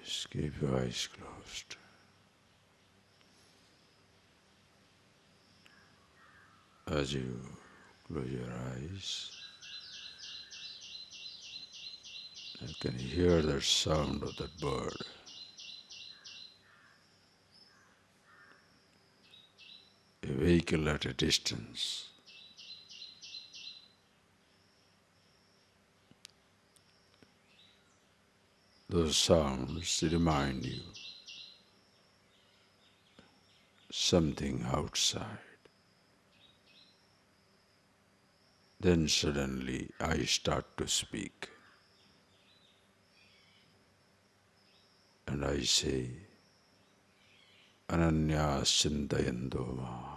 Just keep your eyes closed. As you close your eyes, you can hear the sound of that bird. A vehicle at a distance. Those sounds remind you something outside. Then suddenly I start to speak. And I say, Ananya Chintayando Ma.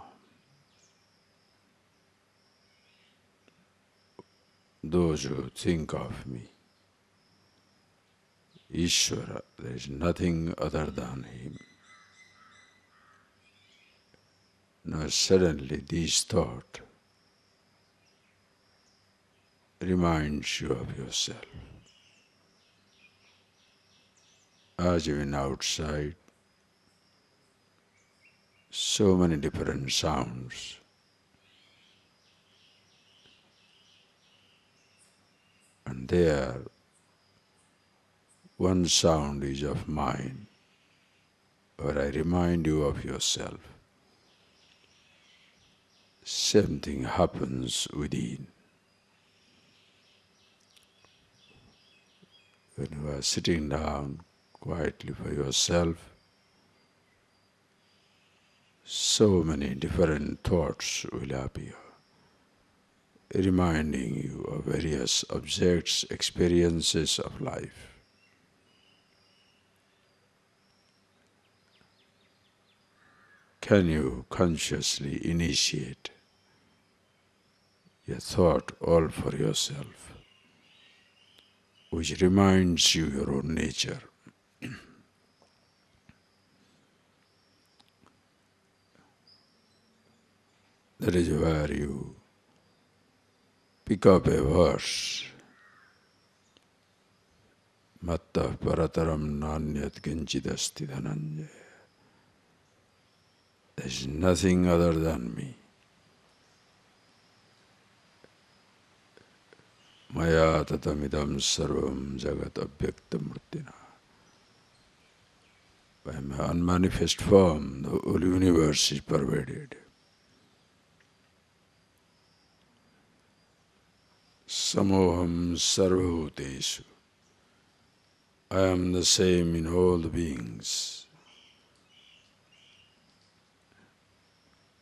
Those who think of me, Ishvara, there is nothing other than Him. Now suddenly this thought reminds you of yourself. As you went outside, so many different sounds. And there, one sound is of mine, where I remind you of yourself. Same thing happens within. When you are sitting down quietly for yourself, so many different thoughts will appear, reminding you of various objects, experiences of life. Can you consciously initiate a thought all for yourself, which reminds you your own nature? That is where you pick up a verse. Mattah parataram nanyat kinchidasti dhananjaya. There is nothing other than me. Maya tatamidam sarvam jagat abhyakta murtina. By my unmanifest form, the whole universe is pervaded. Samoham sarvabhuteshu. I am the same in all the beings.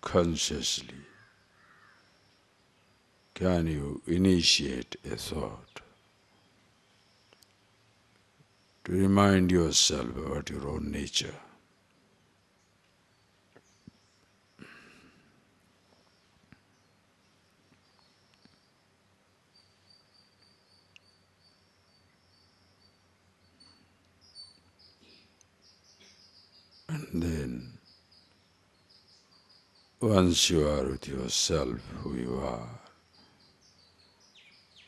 Consciously, can you initiate a thought to remind yourself about your own nature? And then, once you are with yourself, who you are,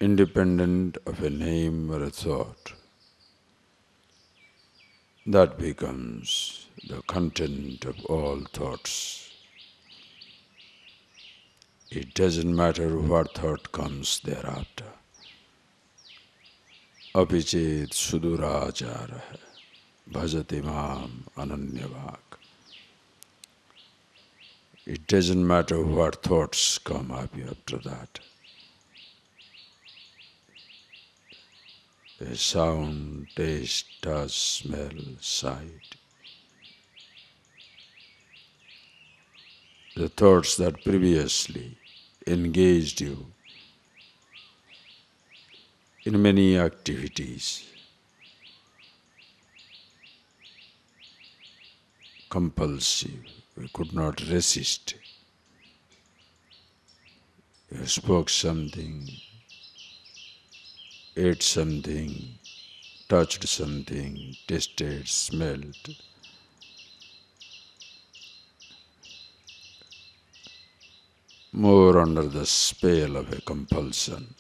independent of a name or a thought, that becomes the content of all thoughts. It doesn't matter what thought comes thereafter. Apichet sudurachara bhajati mam ananyavak. It doesn't matter what thoughts come up after that. A sound, taste, touch, smell, sight. The thoughts that previously engaged you in many activities, compulsive, we could not resist. You spoke something, ate something, touched something, tasted, smelled. More under the spell of a compulsion.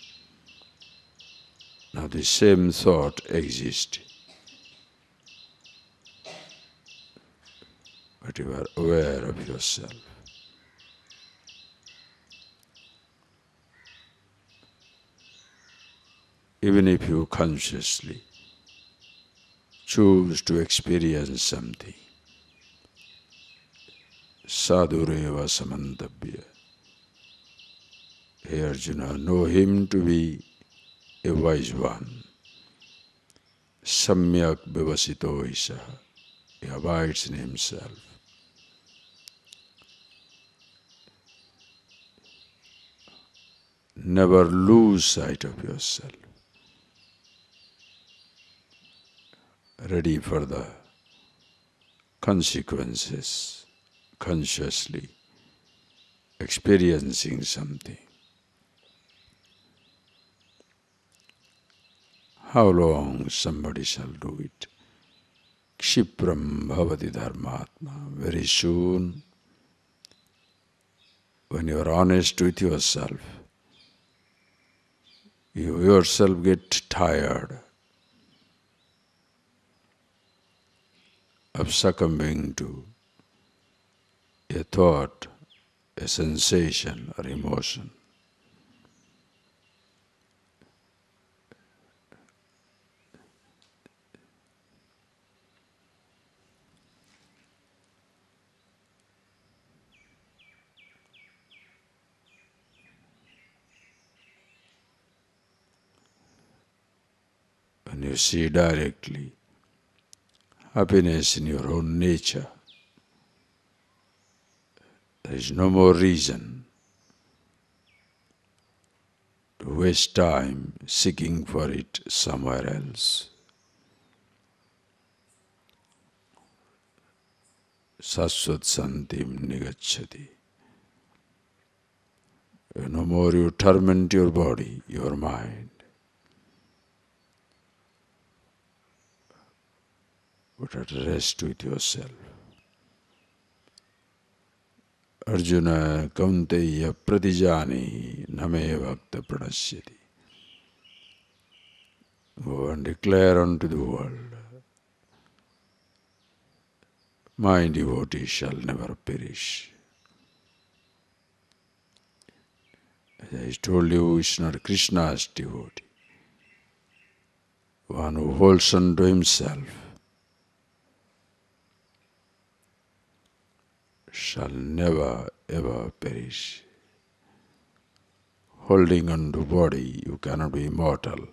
Now the same thought exists. but you are aware of yourself. Even if you consciously choose to experience something, sadhureva samantavya. Hey Arjuna, know him to be a wise one. Samyak vivasito isaha. He abides in himself. Never lose sight of yourself. Ready for the consequences, consciously experiencing something. How long somebody shall do it? Kshipram bhavati dharmatma. Very soon, when you are honest with yourself, you yourself get tired of succumbing to a thought, a sensation or emotion. When you see directly happiness in your own nature, there is no more reason to waste time seeking for it somewhere else. Saswat santim nigacchati. No more you torment your body, your mind. But at rest with yourself. Arjuna kaunteya pratijani name bhakta pranasyati. Go and declare unto the world, my devotee shall never perish. As I told you, it's not Krishna's devotee. One who holds on to himself shall never ever perish. Holding on to body, you cannot be immortal.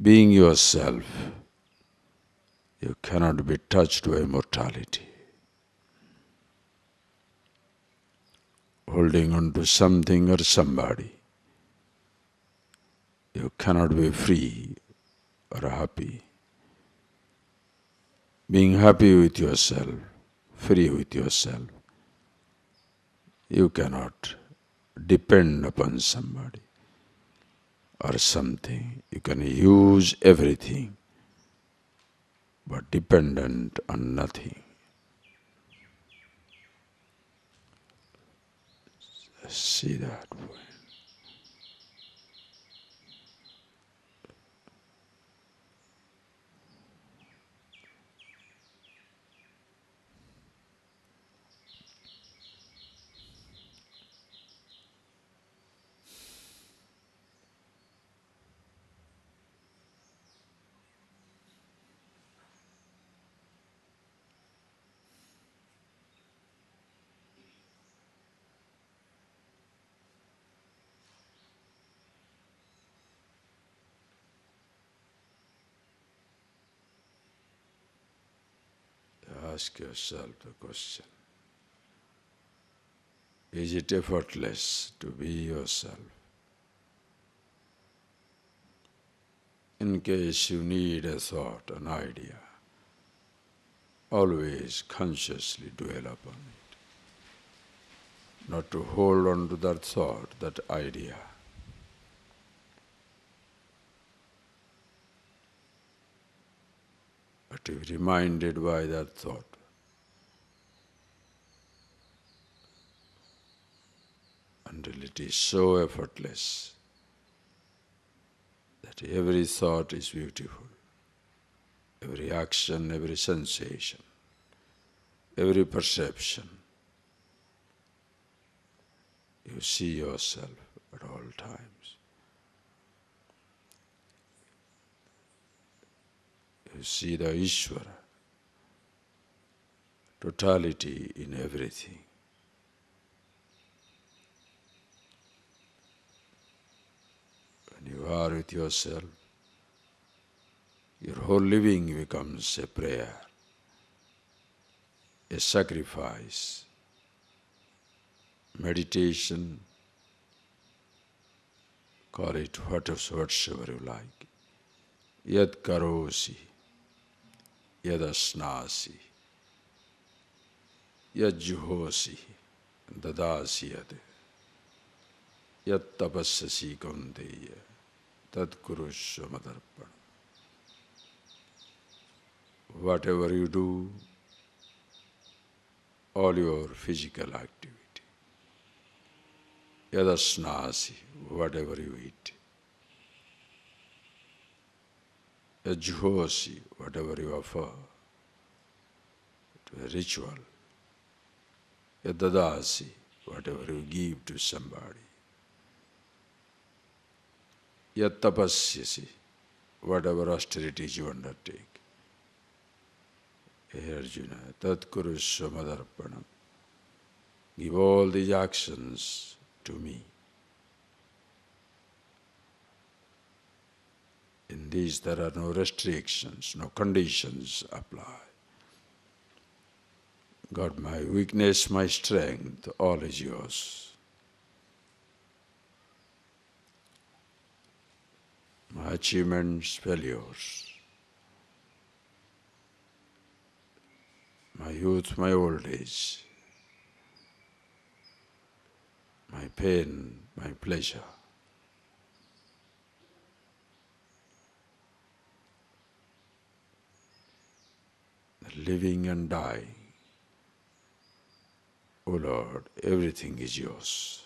Being yourself, you cannot be touched by mortality. Holding on to something or somebody, you cannot be free or happy. Being happy with yourself, free with yourself, you cannot depend upon somebody or something. You can use everything, but dependent on nothing. See that point. Ask yourself the question, is it effortless to be yourself? In case you need a thought, an idea, always consciously dwell upon it. Not to hold on to that thought, that idea. But to be reminded by that thought. Until it is so effortless that every thought is beautiful, every action, every sensation every perception. You see yourself at all times. You see the Ishvara, totality in everything. When you are with yourself, your whole living becomes a prayer, a sacrifice, meditation, call it whatsoever you like. Yad karosi, yad asnasi, yad juhosi, dadasi yad, yad tapassasi kaunteya, tad kurusva madarpana. Whatever you do, all your physical activity. Yadasnasi, whatever you eat. Yajhosi, whatever you offer to a ritual. Yadadasi, whatever you give to somebody. Yatapasyasi, whatever austerities you undertake. Hey Arjuna, tat kurusva madarpanam. Give all these actions to me. In these there are no restrictions, no conditions apply. God, my weakness, my strength, all is yours. My achievements, failures. My youth, my old age. My pain, my pleasure. The living and dying. O Lord, everything is yours.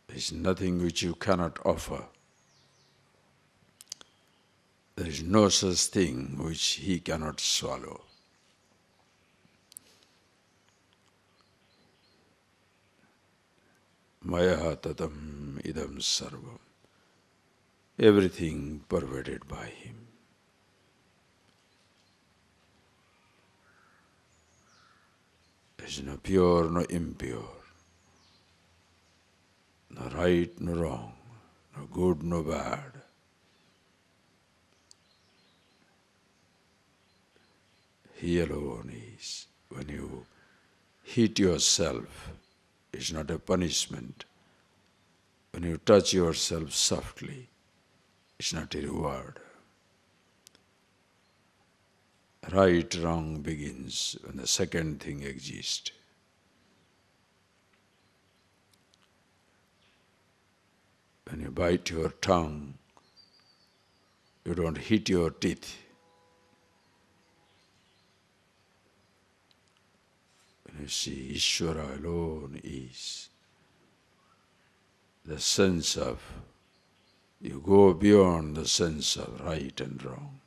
There is nothing which you cannot offer. There is no such thing which he cannot swallow. Maya tatam idam sarvam. Everything pervaded by him. There is no pure, no impure, no right, no wrong, no good, no bad. He alone is. When you hit yourself, it's not a punishment. When you touch yourself softly, it's not a reward. Right, wrong begins when the second thing exists. When you bite your tongue, you don't hit your teeth. When you see Ishvara alone is, the sense of, you go beyond the sense of right and wrong,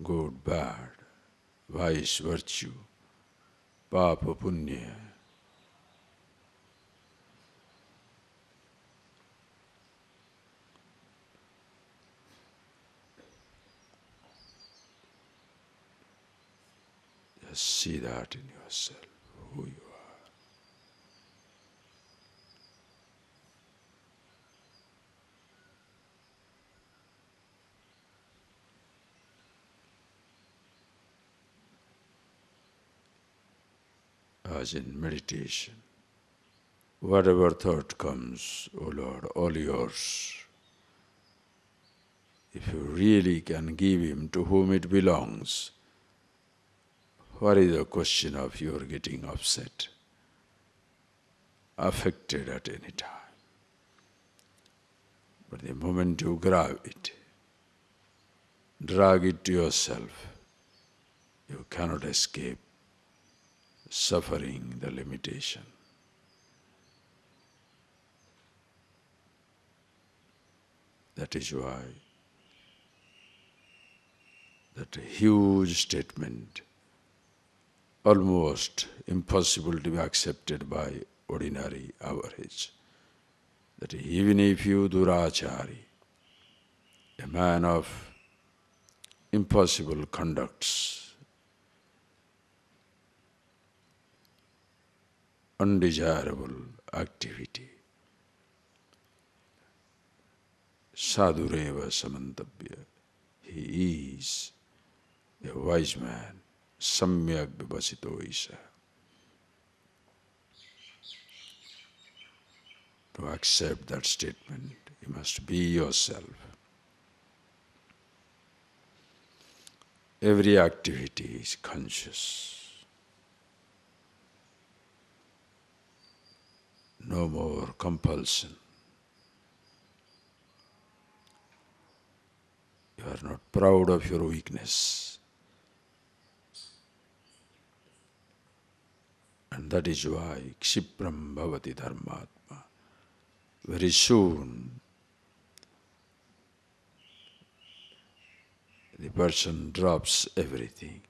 good, bad, vice, virtue, papa, punya. Just see that in yourself, who you are. As in meditation, whatever thought comes, O Lord, all yours. If you really can give him to whom it belongs, what is the question of your getting upset, affected at any time? But the moment you grab it, drag it to yourself, you cannot escape suffering the limitation. That is why that huge statement, almost impossible to be accepted by ordinary average, that even if you durachari, a man of impossible conducts, undesirable activity, sadhureva samantabhya, he is a wise man, samyak vibhasito isha. To accept that statement, you must be yourself. Every activity is conscious. No more compulsion. You are not proud of your weakness. And that is why Kshipram Bhavati Dharmatma. Very soon, the person drops everything.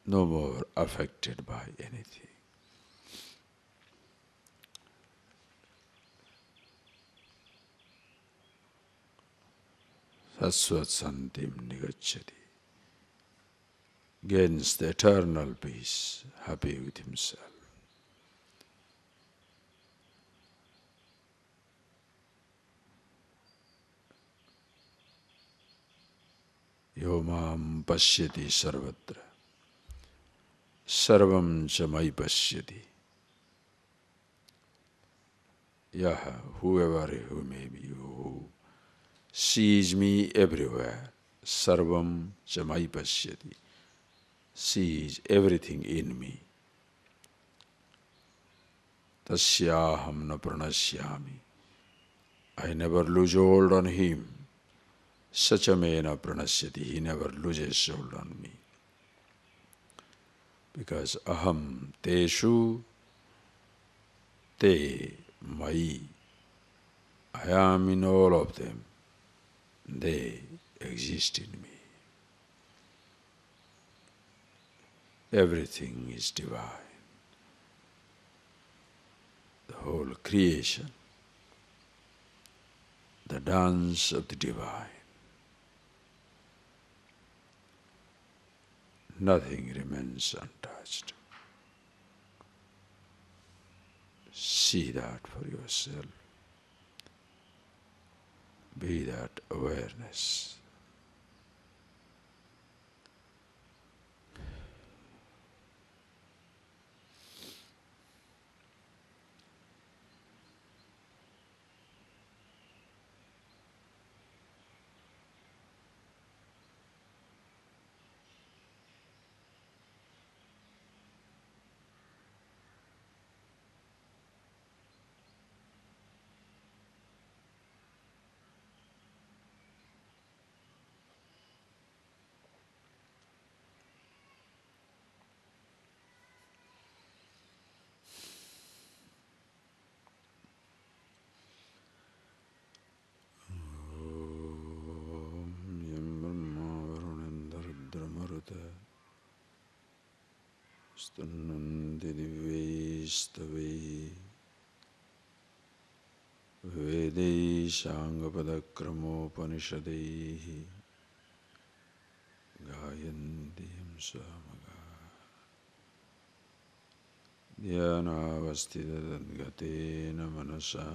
No more affected by anything. Saswat Santim Nigacchati. Gains the eternal peace, happy with himself. Yo mam pashyati sarvatra, sarvam cha mai pashyati. Yaha, whoever who may be, who sees me everywhere, sarvam cha mai pashyati, sees everything in me. Tasyaham na pranasyami. I never lose hold on him. Sachamena pranasyati, he never loses hold on me. Because aham teshu te mai. I am in all of them. They exist in me. Everything is divine. The whole creation, the dance of the divine. Nothing remains untouched. See that for yourself. Be that awareness. Suddhananda divvestave Vedai Shangapadakramopaniषदैः Gayanti Samagā Dhyanavastitadgatena manasa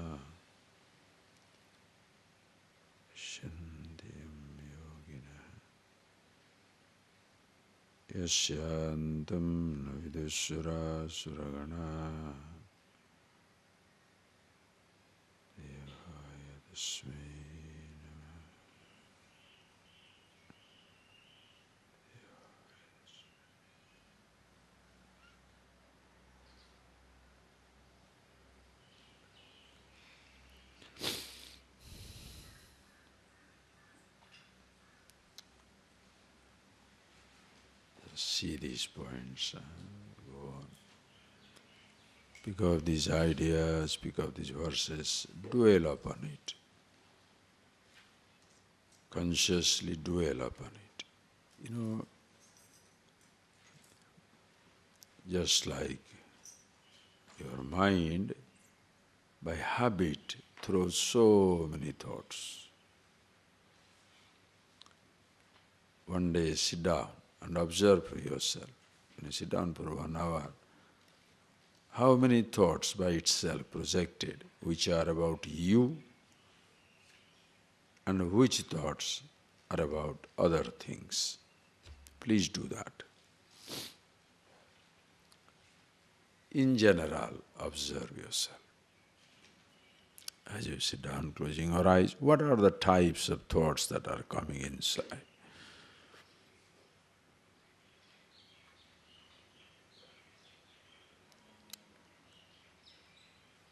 Shantim yogina Yasyantam navidusura suragana Tasmai Namah. See these points. Go on. Pick up these ideas, pick up these verses, dwell upon it. Consciously dwell upon it. Just like your mind, by habit, throws so many thoughts. One day sit down and observe for yourself. When you sit down for 1 hour, how many thoughts by itself projected which are about you and which thoughts are about other things? Please do that. In general, observe yourself. As you sit down, closing your eyes, what are the types of thoughts that are coming inside?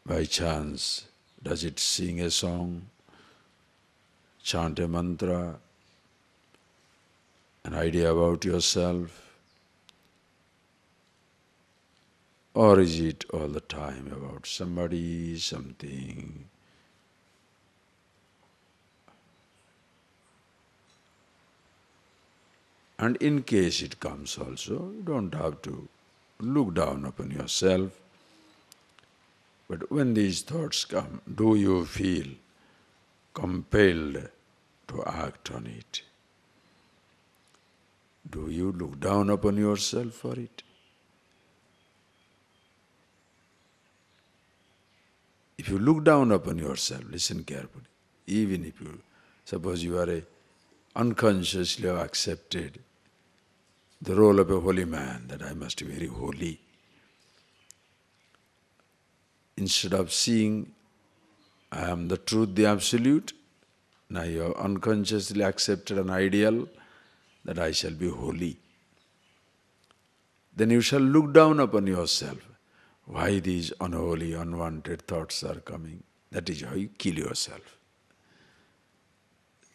By chance, does it sing a song, chant a mantra, an idea about yourself? Or is it all the time about somebody, something? And in case it comes also, you don't have to look down upon yourself. But when these thoughts come, do you feel compelled to act on it? Do you look down upon yourself for it? If you look down upon yourself, listen carefully, even if you, suppose you are unconsciously have accepted the role of a holy man, that I must be very holy. Instead of seeing I am the truth, the absolute, now you have unconsciously accepted an ideal that I shall be holy. Then you shall look down upon yourself. Why these unholy, unwanted thoughts are coming? That is how you kill yourself.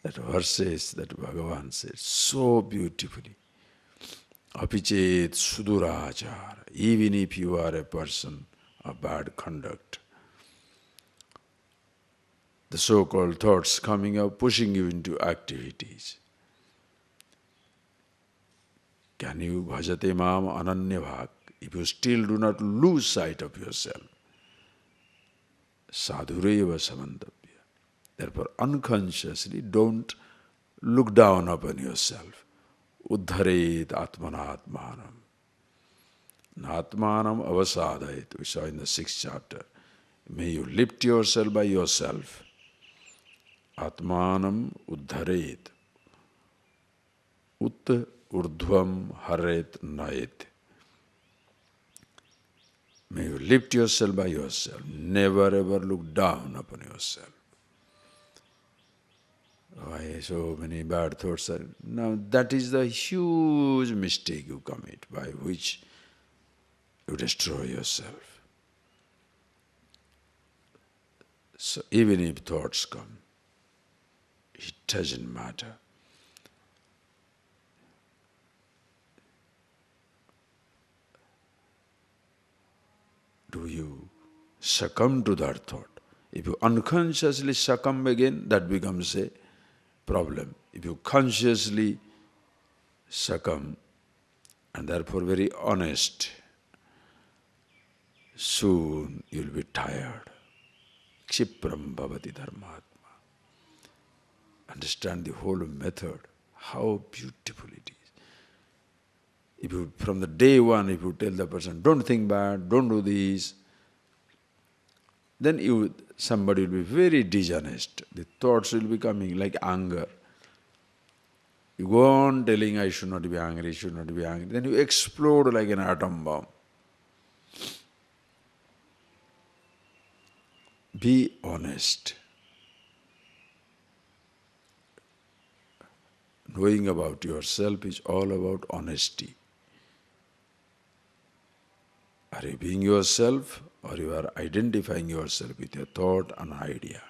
That verse says, that Bhagavan says so beautifully. Apichet sudurachara. Even if you are a person of bad conduct, the so-called thoughts coming up, pushing you into activities. Can you bhajate mam ananya bhak? If you still do not lose sight of yourself, sadhureva samantavya. Therefore, unconsciously don't look down upon yourself. Uddharet atmanatmanam. Natmanam avasadhayet. We saw in the 6th chapter. May you lift yourself by yourself. Atmanam uddharet. Ut urdhvam haret nayet. May you lift yourself by yourself. Never ever look down upon yourself. Why so many bad thoughts are... Now that is the huge mistake you commit, by which you destroy yourself. So even if thoughts come, it doesn't matter. Do you succumb to that thought? If you unconsciously succumb again, that becomes a problem. If you consciously succumb, and therefore very honest, soon you'll be tired. Kshipram bhavati dharmatma. Understand the whole method, how beautiful it is. If you, from the day one, if you tell the person, don't think bad, don't do this, then somebody will be very dishonest. The thoughts will be coming like anger. You go on telling, I should not be angry, should not be angry. Then you explode like an atom bomb. Be honest. Knowing about yourself is all about honesty. Are you being yourself, or you are identifying yourself with a thought and idea?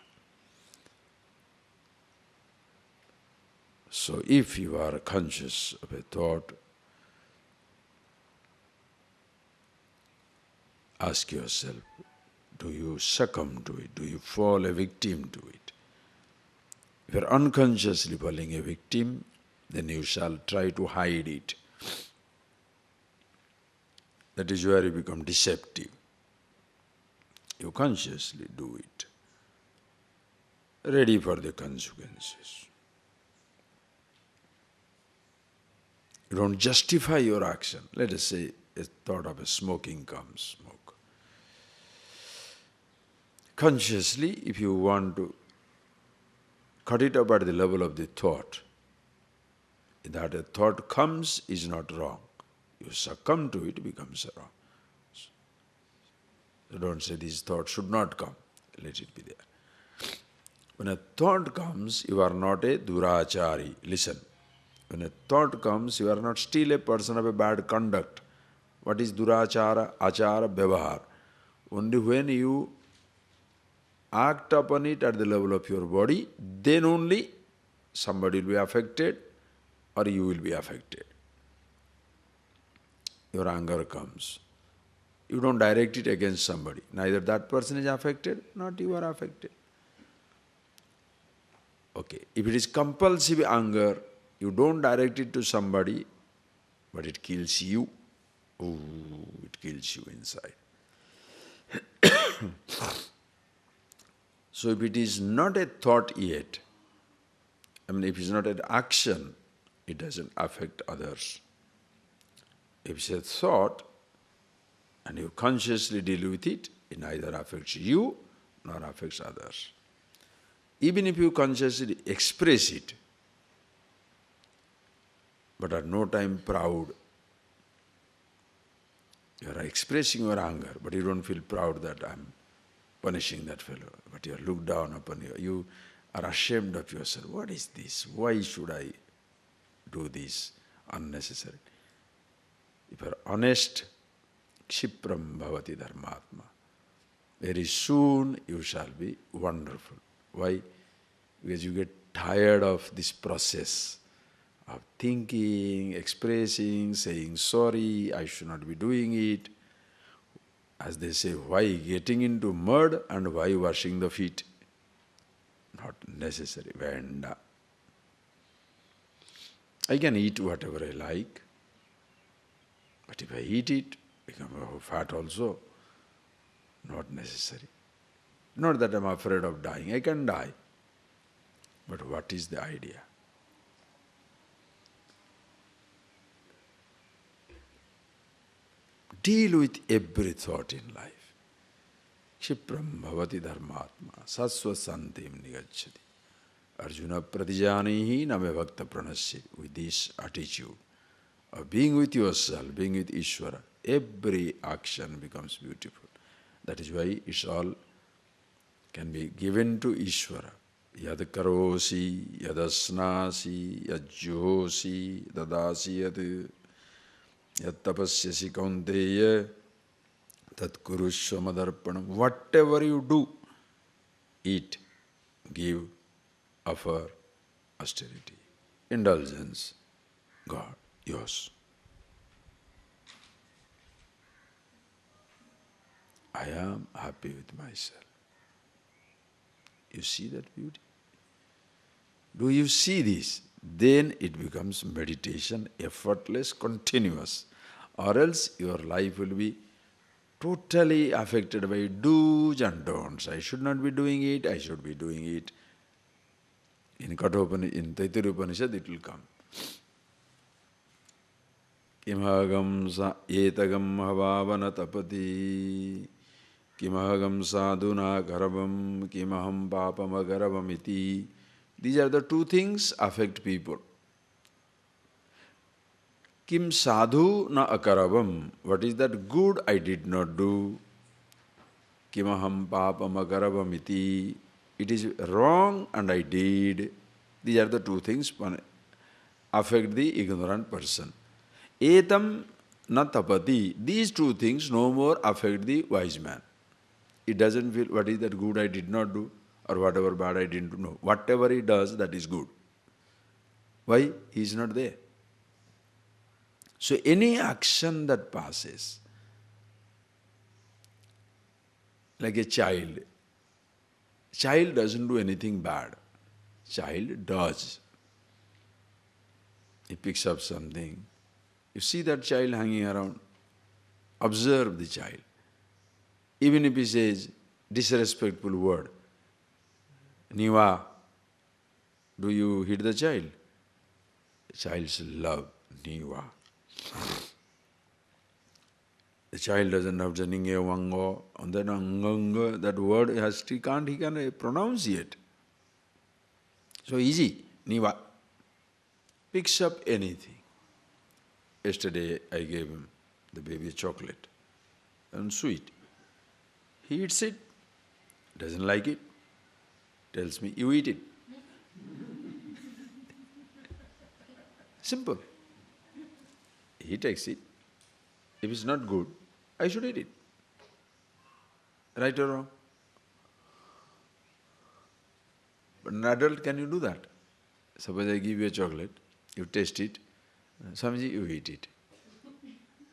So if you are conscious of a thought, Ask yourself, do you succumb to it? Do you fall a victim to it? If you are unconsciously falling a victim, then you shall try to hide it. That is where you become deceptive. You consciously do it, ready for the consequences. You don't justify your action. Let us say a thought of a smoking comes, smoke. Consciously, if you want to cut it up at the level of the thought, that a thought comes is not wrong. You succumb to it, becomes wrong. So don't say this thought should not come. Let it be there. When a thought comes, you are not a durachari. Listen. When a thought comes, you are not still a person of a bad conduct. What is durachara, achara, vyavahar? Only when you act upon it at the level of your body, then only somebody will be affected or you will be affected. Your anger comes. You don't direct it against somebody. Neither that person is affected, not you are affected. Okay, if it is compulsive anger, you don't direct it to somebody, but it kills you. Oh, it kills you inside. So if it is not a thought yet, if it's not an action, it doesn't affect others. If it's a thought, and you consciously deal with it, it neither affects you nor affects others. Even if you consciously express it, but at no time proud, you are expressing your anger, but you don't feel proud that I am punishing that fellow, but you are looked down upon you. You are ashamed of yourself. What is this? Why should I do this unnecessary? If you are honest, Kshipram bhavati dharmatma. Very soon you shall be wonderful. Why? Because you get tired of this process of thinking, expressing, saying sorry, I should not be doing it. As they say, why getting into mud and why washing the feet? Not necessary. Venda. I can eat whatever I like, but if I eat it, become fat also. Not necessary. Not that I am afraid of dying. I can die. But what is the idea? Deal with every thought in life. Kshipram bhavati dharmatma sasva santim nigacchati. Arjuna pratijanihi name bhakta pranasya. With this attitude of being with yourself, being with Ishvara, every action becomes beautiful. That is why it's all can be given to Ishvara. Yad karosi, yadasnasi, yajjosi, dadasi yad, yad tapasyasi kaunteya, tat kurushva madarpanam. Whatever you do, eat, give, offer, austerity, indulgence, God, yours. I am happy with myself. You see that beauty? Do you see this? Then it becomes meditation, effortless, continuous. Or else your life will be totally affected by do's and don'ts. I should not be doing it, I should be doing it. In Taittiriya Upanishad it will come. Kimahagam etagam havavana tapati kimahagam sadhuna garabam kimaham papam agarabam iti. These are the two things affect people. Kim sadhu na akarabam. What is that good I did not do? Kimaham papam agarabam iti. It is wrong and I did. These are the two things affect the ignorant person. Etam na tapati. These two things no more affect the wise man. It doesn't feel what is that good I did not do or whatever bad I didn't do. No. Whatever he does, that is good. Why? He is not there. So any action that passes, like a child. Child doesn't do anything bad. Child does. He picks up something. You see that child hanging around. Observe the child. Even if he says disrespectful word, Niva, do you hit the child? The child's love, Niva. The child doesn't have janinge vango, and then anganga, that word he can pronounce it. So easy, Niva. Picks up anything. Yesterday I gave him the baby chocolate and sweet. He eats it, doesn't like it, tells me, you eat it. Simple. He takes it. If it's not good, I should eat it. Right or wrong? But an adult, can you do that? Suppose I give you a chocolate, you taste it, Swamiji, you eat it.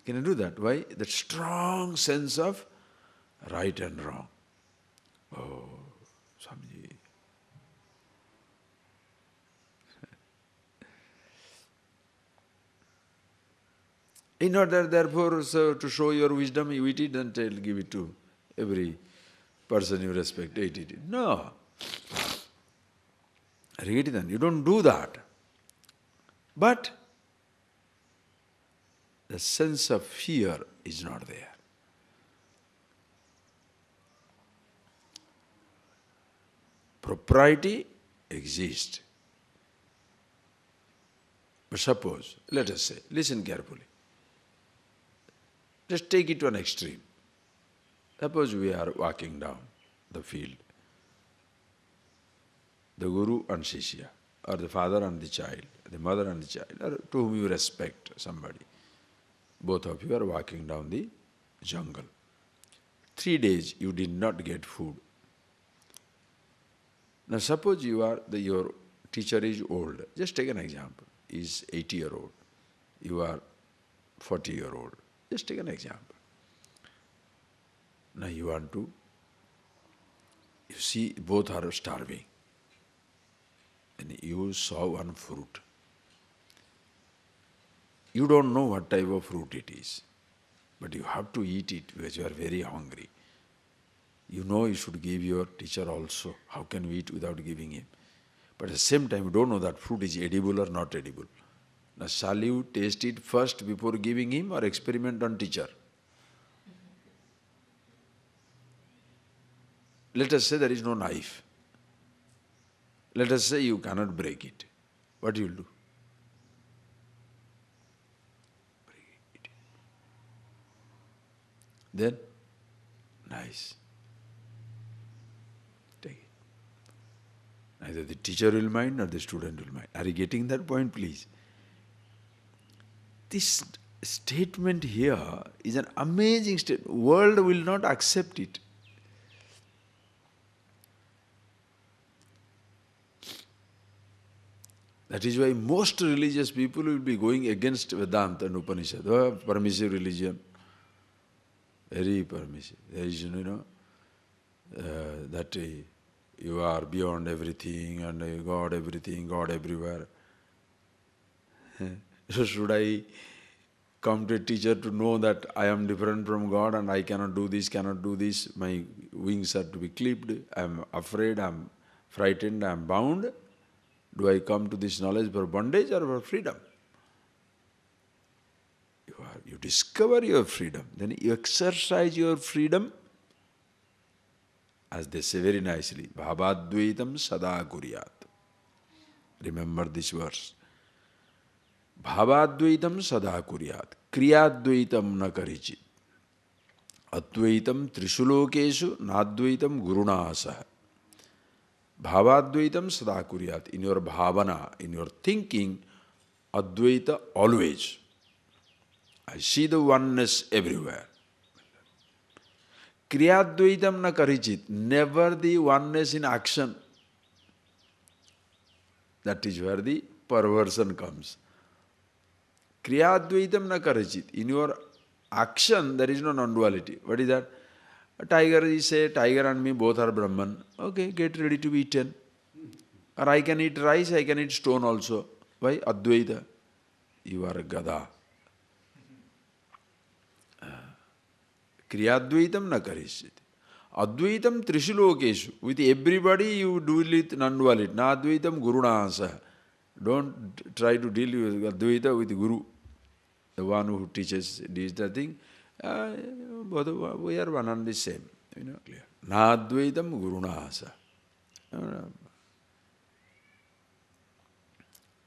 Can you do that? Why? That strong sense of right and wrong. Oh, Swamiji. In order, therefore, so to show your wisdom, you eat it and give it to every person you respect, eat it. No. You don't do that. But the sense of fear is not there. Propriety exists. But suppose, let us say, listen carefully. Just take it to an extreme. Suppose we are walking down the field. The guru and shishya, or the father and the child, the mother and the child, or to whom you respect somebody. Both of you are walking down the jungle. 3 days you did not get food. Now suppose your teacher is old. Just take an example. He is 80-year-old. You are 40-year-old. Just take an example. Now you see both are starving. And you saw one fruit. You don't know what type of fruit it is, but you have to eat it because you are very hungry. You know you should give your teacher also. How can we eat without giving him? But at the same time, you don't know that fruit is edible or not edible. Now, shall you taste it first before giving him or experiment on teacher? Let us say there is no knife. Let us say you cannot break it. What you will do? Break it. Then, nice. Take it. Neither the teacher will mind nor the student will mind. Are you getting that point, please? This statement here is an amazing statement. World will not accept it. That is why most religious people will be going against Vedanta and Upanishad. Oh, permissive religion. Very permissive. There is, that you are beyond everything and God everything, God everywhere. So should I come to a teacher to know that I am different from God and I cannot do this, my wings are to be clipped, I am afraid, I am frightened, I am bound? Do I come to this knowledge for bondage or for freedom? You discover your freedom, then you exercise your freedom, as they say very nicely, bhavadvaitam sada kuryat. Remember this verse. Bhavadvaitam sada kuryat, kriyadvaitam na karichit, advaitam trishulokeshu nadvaitam guruna asah. Bhavadvaitam sada kuryat. In your bhavana, in your thinking, advaita always. I see the oneness everywhere. Kriyadvaitam na karichit. Never the oneness in action. That is where the perversion comes. Kriyadvaitam na karichit. In your action, there is no non-duality. What is that? A tiger is a tiger and me both are Brahman. Okay, get ready to be eaten. Or I can eat rice, I can eat stone also. Why? Advaita. You are a Gada. Kriyadvaitam na karishyati. Advaitam trishu. With everybody you deal with non-duality. Na advaitam gurunasa. Don't try to deal with Advaita with Guru. The one who teaches this, the thing. Both we are one and the same. Clear. Na advaitam gurunasa.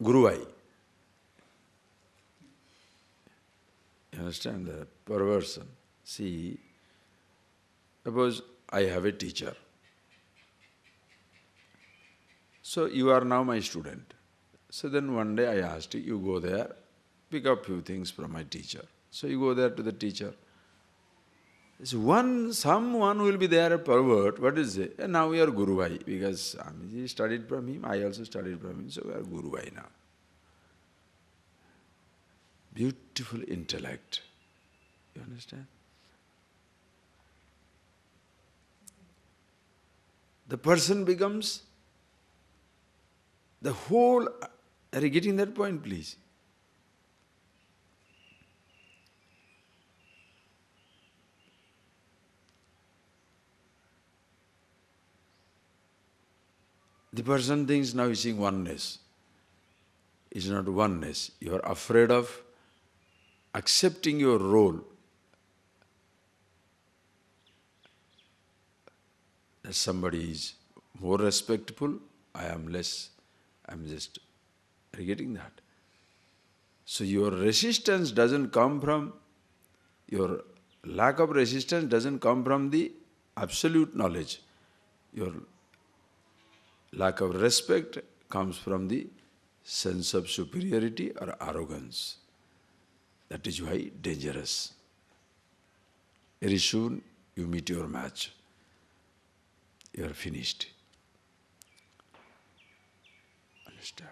Guruvai. You understand the perversion? See, suppose I have a teacher. So you are now my student. So then one day I asked you, you go there, pick up few things from my teacher. So you go there to the teacher. So someone will be there, a pervert, what is it? And now we are Guruvai, because he studied from him, I also studied from him, so we are Guruvai now. Beautiful intellect. You understand? The person becomes the whole. Are you getting that point, please? The person thinks now he is seeing oneness. It's not oneness. You are afraid of accepting your role. That somebody is more respectful, I am less. I am just. Are you getting that? So your resistance doesn't come from, your lack of resistance doesn't come from the absolute knowledge. Your lack of respect comes from the sense of superiority or arrogance. That is why dangerous. Very soon you meet your match. You are finished. Understand?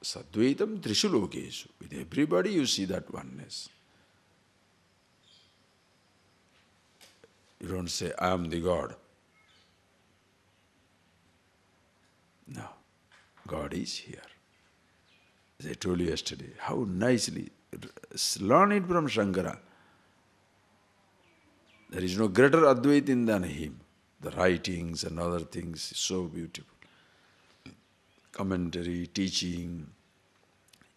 Sadvaitam trishu lokeshu. With everybody you see that oneness. You don't say, I am the God. No. God is here. As I told you yesterday, how nicely. Learn it from Shankara. There is no greater Advaita than him. The writings and other things, so beautiful. Commentary, teaching,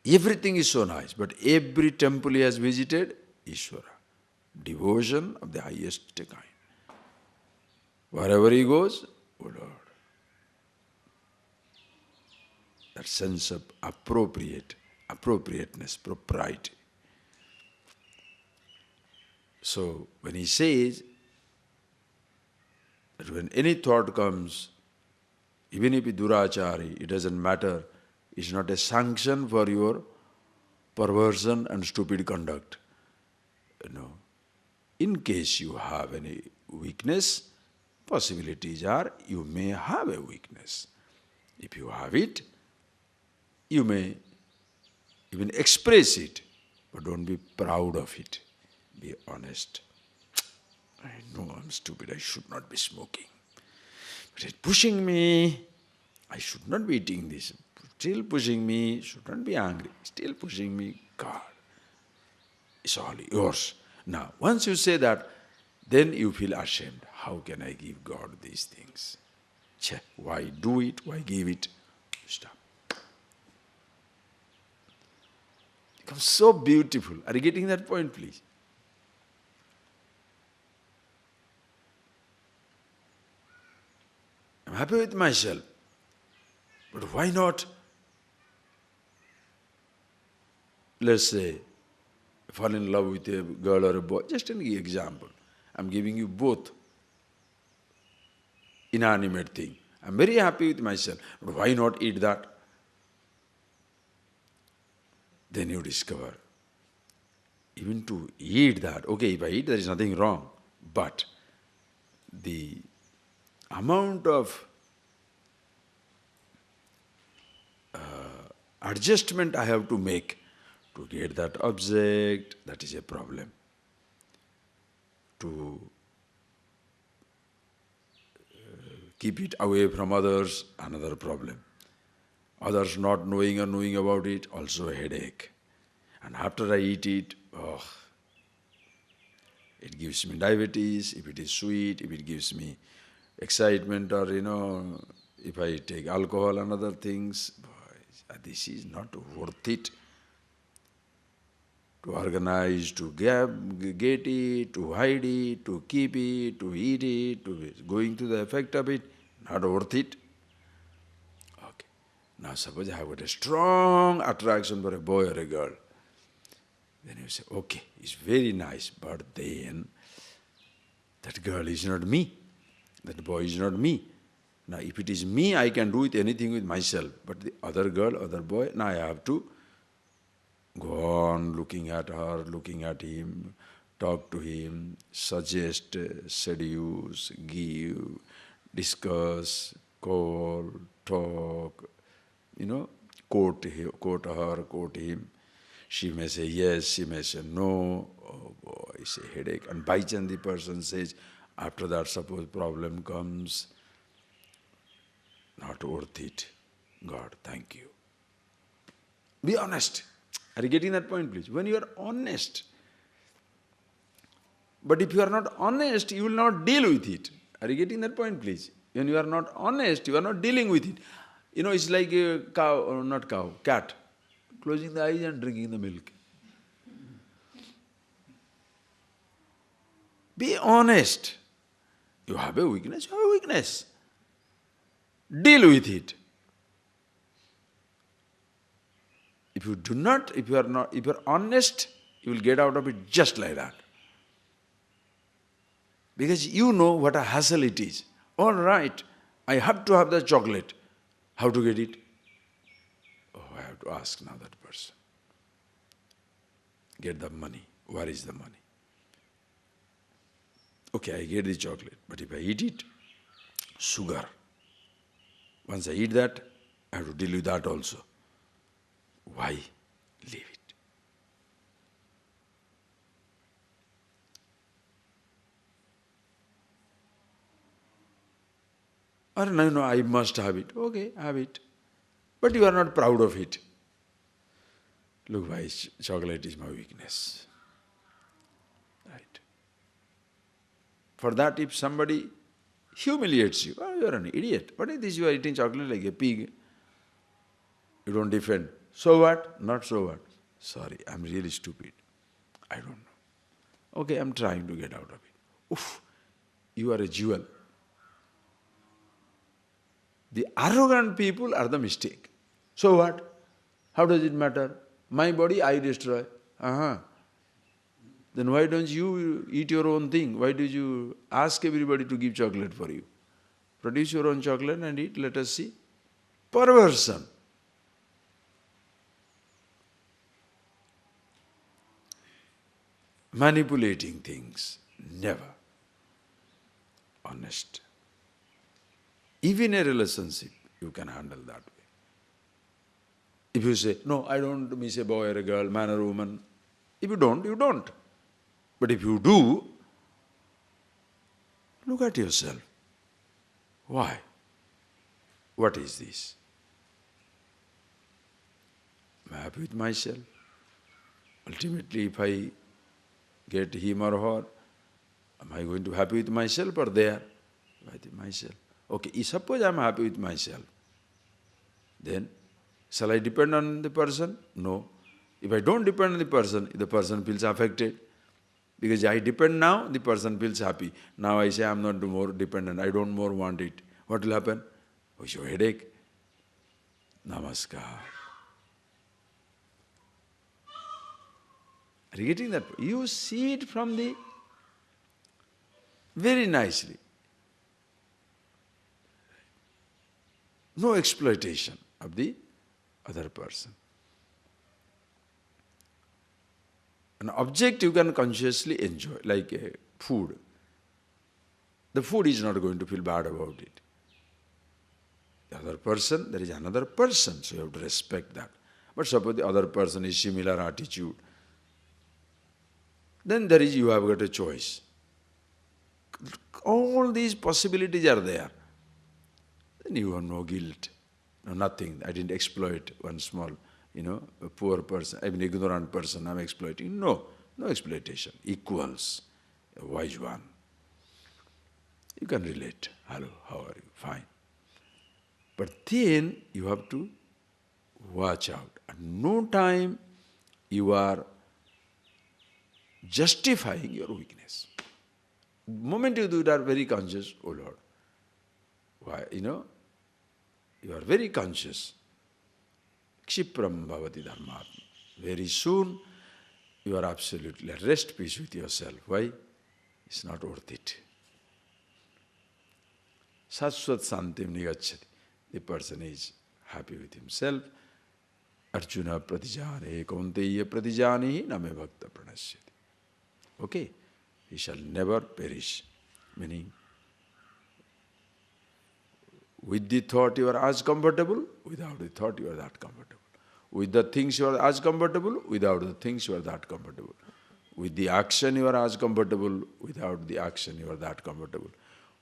everything is so nice. But every temple he has visited, Ishvara. Devotion of the highest kind. Wherever he goes, oh Lord. That sense of appropriateness, propriety. So when he says that when any thought comes, even if it's durachari, it doesn't matter. It's not a sanction for your perversion and stupid conduct. No. In case you have any weakness, possibilities are you may have a weakness. If you have it, you may even express it, but don't be proud of it. Be honest. I know I'm stupid, I should not be smoking. But it's pushing me. I should not be eating this. Still pushing me. Should not be angry. Still pushing me. God, it's all yours. Now, once you say that, then you feel ashamed. How can I give God these things? Why do it? Why give it? Stop. It becomes so beautiful. Are you getting that point, please? I'm happy with myself. But why not, let's say, fall in love with a girl or a boy? Just an example. I'm giving you both inanimate thing. I'm very happy with myself. But why not eat that? Then you discover, even to eat that, okay, if I eat, there is nothing wrong. But the amount of adjustment I have to make to get that object, that is a problem. To keep it away from others, another problem. Others not knowing or knowing about it, also a headache. And after I eat it, oh, it gives me diabetes, if it is sweet, if it gives me excitement, or if I take alcohol and other things, boy, this is not worth it. To organize, to get it, to hide it, to keep it, to eat it, to going to the effect of it, not worth it. Okay. Now suppose I have got a strong attraction for a boy or a girl. Then you say, okay, it's very nice, but then that girl is not me. That boy is not me. Now if it is me, I can do anything with myself. But the other girl, other boy, now I have to go on looking at her, looking at him, talk to him, suggest, seduce, give, discuss, call, talk, quote her, quote him. She may say yes, she may say no. Oh boy, it's a headache. And by chance the person says, after that suppose problem comes, not worth it. God, thank you. Be honest. Are you getting that point, please? When you are honest. But if you are not honest, you will not deal with it. Are you getting that point, please? When you are not honest, you are not dealing with it. It's like a cow, or not cow, cat, closing the eyes and drinking the milk. Be honest. You have a weakness, you have a weakness. Deal with it. If you are honest, you will get out of it just like that. Because you know what a hassle it is. All right, I have to have the chocolate. How to get it? Oh, I have to ask now that person. Get the money. Where is the money? Okay, I get the chocolate, but if I eat it, sugar. Once I eat that, I have to deal with that also. Why? Leave it. Or no, I must have it. Okay, have it. But you are not proud of it. Look, why chocolate is my weakness. Right. For that, if somebody humiliates you, oh, you are an idiot. What is this? You are eating chocolate like a pig. You don't defend. So what? Not so what. Sorry, I'm really stupid. I don't know. Okay, I'm trying to get out of it. Oof, you are a jewel. The arrogant people are the mistake. So what? How does it matter? My body I destroy. Then why don't you eat your own thing? Why do you ask everybody to give chocolate for you? Produce your own chocolate and eat, let us see. Perversion. Manipulating things. Never. Honest. Even a relationship, you can handle that way. If you say, no, I don't miss a boy or a girl, man or woman. If you don't, you don't. But if you do, look at yourself. Why? What is this? Am I happy with myself? Ultimately, if I get him or her, am I going to be happy with myself or there? With myself. Okay, suppose I am happy with myself. Then, shall I depend on the person? No. If I don't depend on the person feels affected. Because I depend now, the person feels happy. Now I say I am not more dependent, I don't more want it. What will happen? Oh, your headache. Namaskar. Are you getting that? You see it from the very nicely. No exploitation of the other person. An object you can consciously enjoy, like food. The food is not going to feel bad about it. The other person, there is another person, so you have to respect that. But suppose the other person is similar attitude, then you have got a choice. All these possibilities are there. then you have no guilt, no nothing. I didn't exploit one small, a poor person, ignorant person I'm exploiting. No, no exploitation. Equals a wise one. You can relate. Hello, how are you? Fine. But then you have to watch out. At no time you are justifying your weakness. The moment you do that, very conscious, oh Lord, why, you are very conscious. Kshipram bhavati dharmatma. Very soon, you are absolutely at rest, peace with yourself. Why? It's not worth it. Saswat santim nigacchati. The person is happy with himself. Arjuna pratijane kaunteya pratijane name bhakta pranasyati. Okay? He shall never perish. Meaning, with the thought you are as comfortable, without the thought you are that comfortable. With the things you are as comfortable, without the things you are that comfortable. With the action you are as comfortable, without the action you are that comfortable.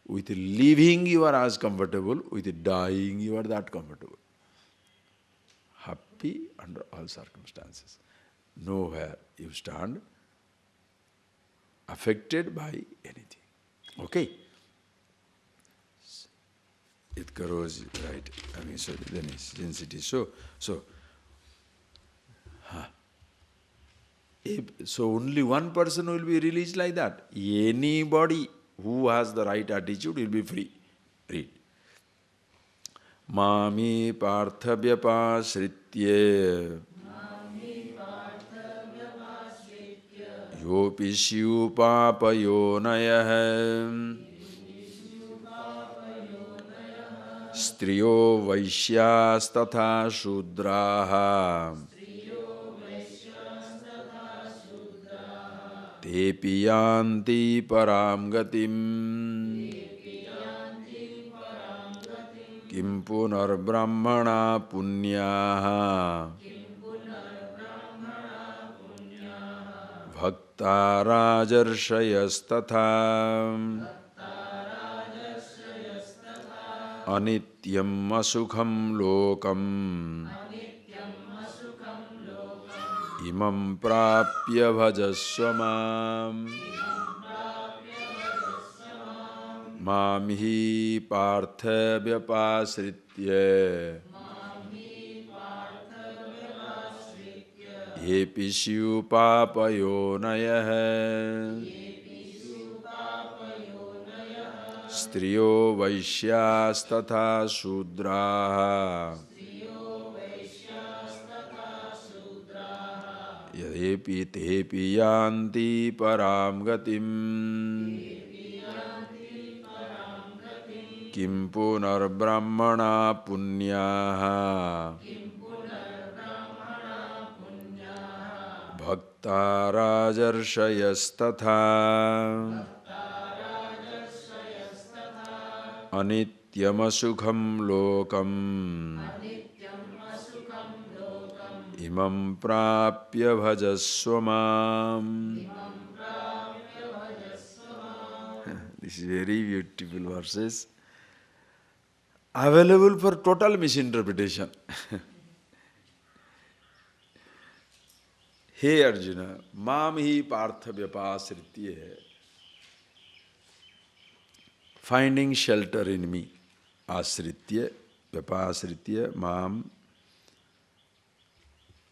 With living you are as comfortable, with dying you are that comfortable. Happy under all circumstances. Nowhere you stand affected by anything. Okay? It grows, right? So then since it is so, so only one person will be released like that. Anybody who has the right attitude will be free. Read. Mami parthavyapasritye yopi shiv papayonayah striyo vaishyas tatha shudraha tepi yanti param gatim kim punar brahmana punyaha bhakta rajarshayas anityam asukham lokam imam prapya bhajasvamam mam hi partha vyapasritye yepi shiv papayonayah striyo vaishyas tatha shudraha yadepi tepi yanti param gatim kim punar brahmana punyaha bhakta rajarshayas tatha anityamasukham lokam imam prapya bhajasvamam. This is very beautiful verses. Available for total misinterpretation. Hey Arjuna, mam hi partha vyapasritye. Finding shelter in me. Asritya, vyapasritya, mam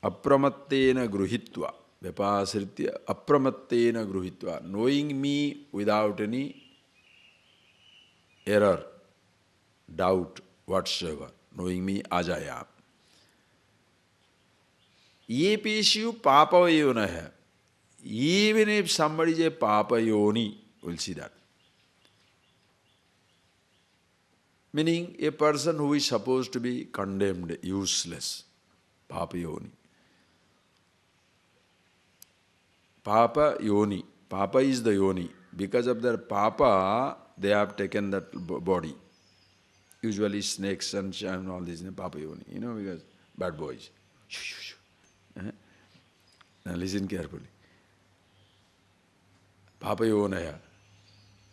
apramattena gruhitva. Vyapasritya, apramattena gruhitva. Knowing me without any error, doubt whatsoever. Knowing me as I am. Yepi shiv papayonayah. Even if somebody is a papayoni, we'll see that. Meaning a person who is supposed to be condemned, useless. Papa yoni. Papa yoni. Papa is the yoni. Because of their papa, they have taken that body. Usually snakes and all this, papa yoni. Because bad boys. Now listen carefully. Papa yonaya.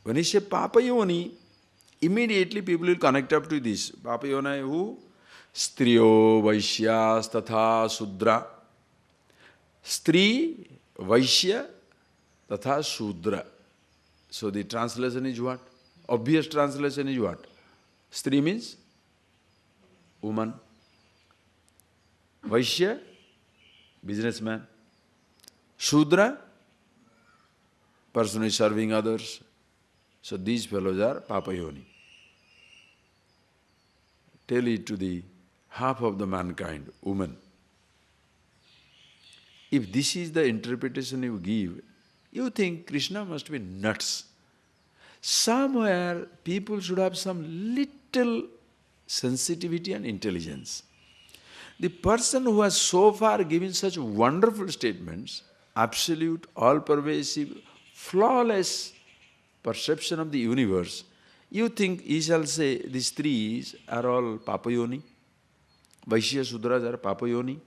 When he say papa yoni, Immediately people will connect up to this. Papayona who? Striyo Vaishyas Tatha Sudra. Stri, Vaishya, Tatha Sudra. So the translation is what? Obvious translation is what? Stri means woman. Vaishya, businessman. Shudra, person who is serving others. So these fellows are Papayoni. Tell it to the half of the mankind, woman. If this is the interpretation you give, you think Krishna must be nuts. Somewhere people should have some little sensitivity and intelligence. The person who has so far given such wonderful statements, absolute, all-pervasive, flawless perception of the universe, you think he shall say these three are all Papayoni? Vaishya Sudras are Papayoni?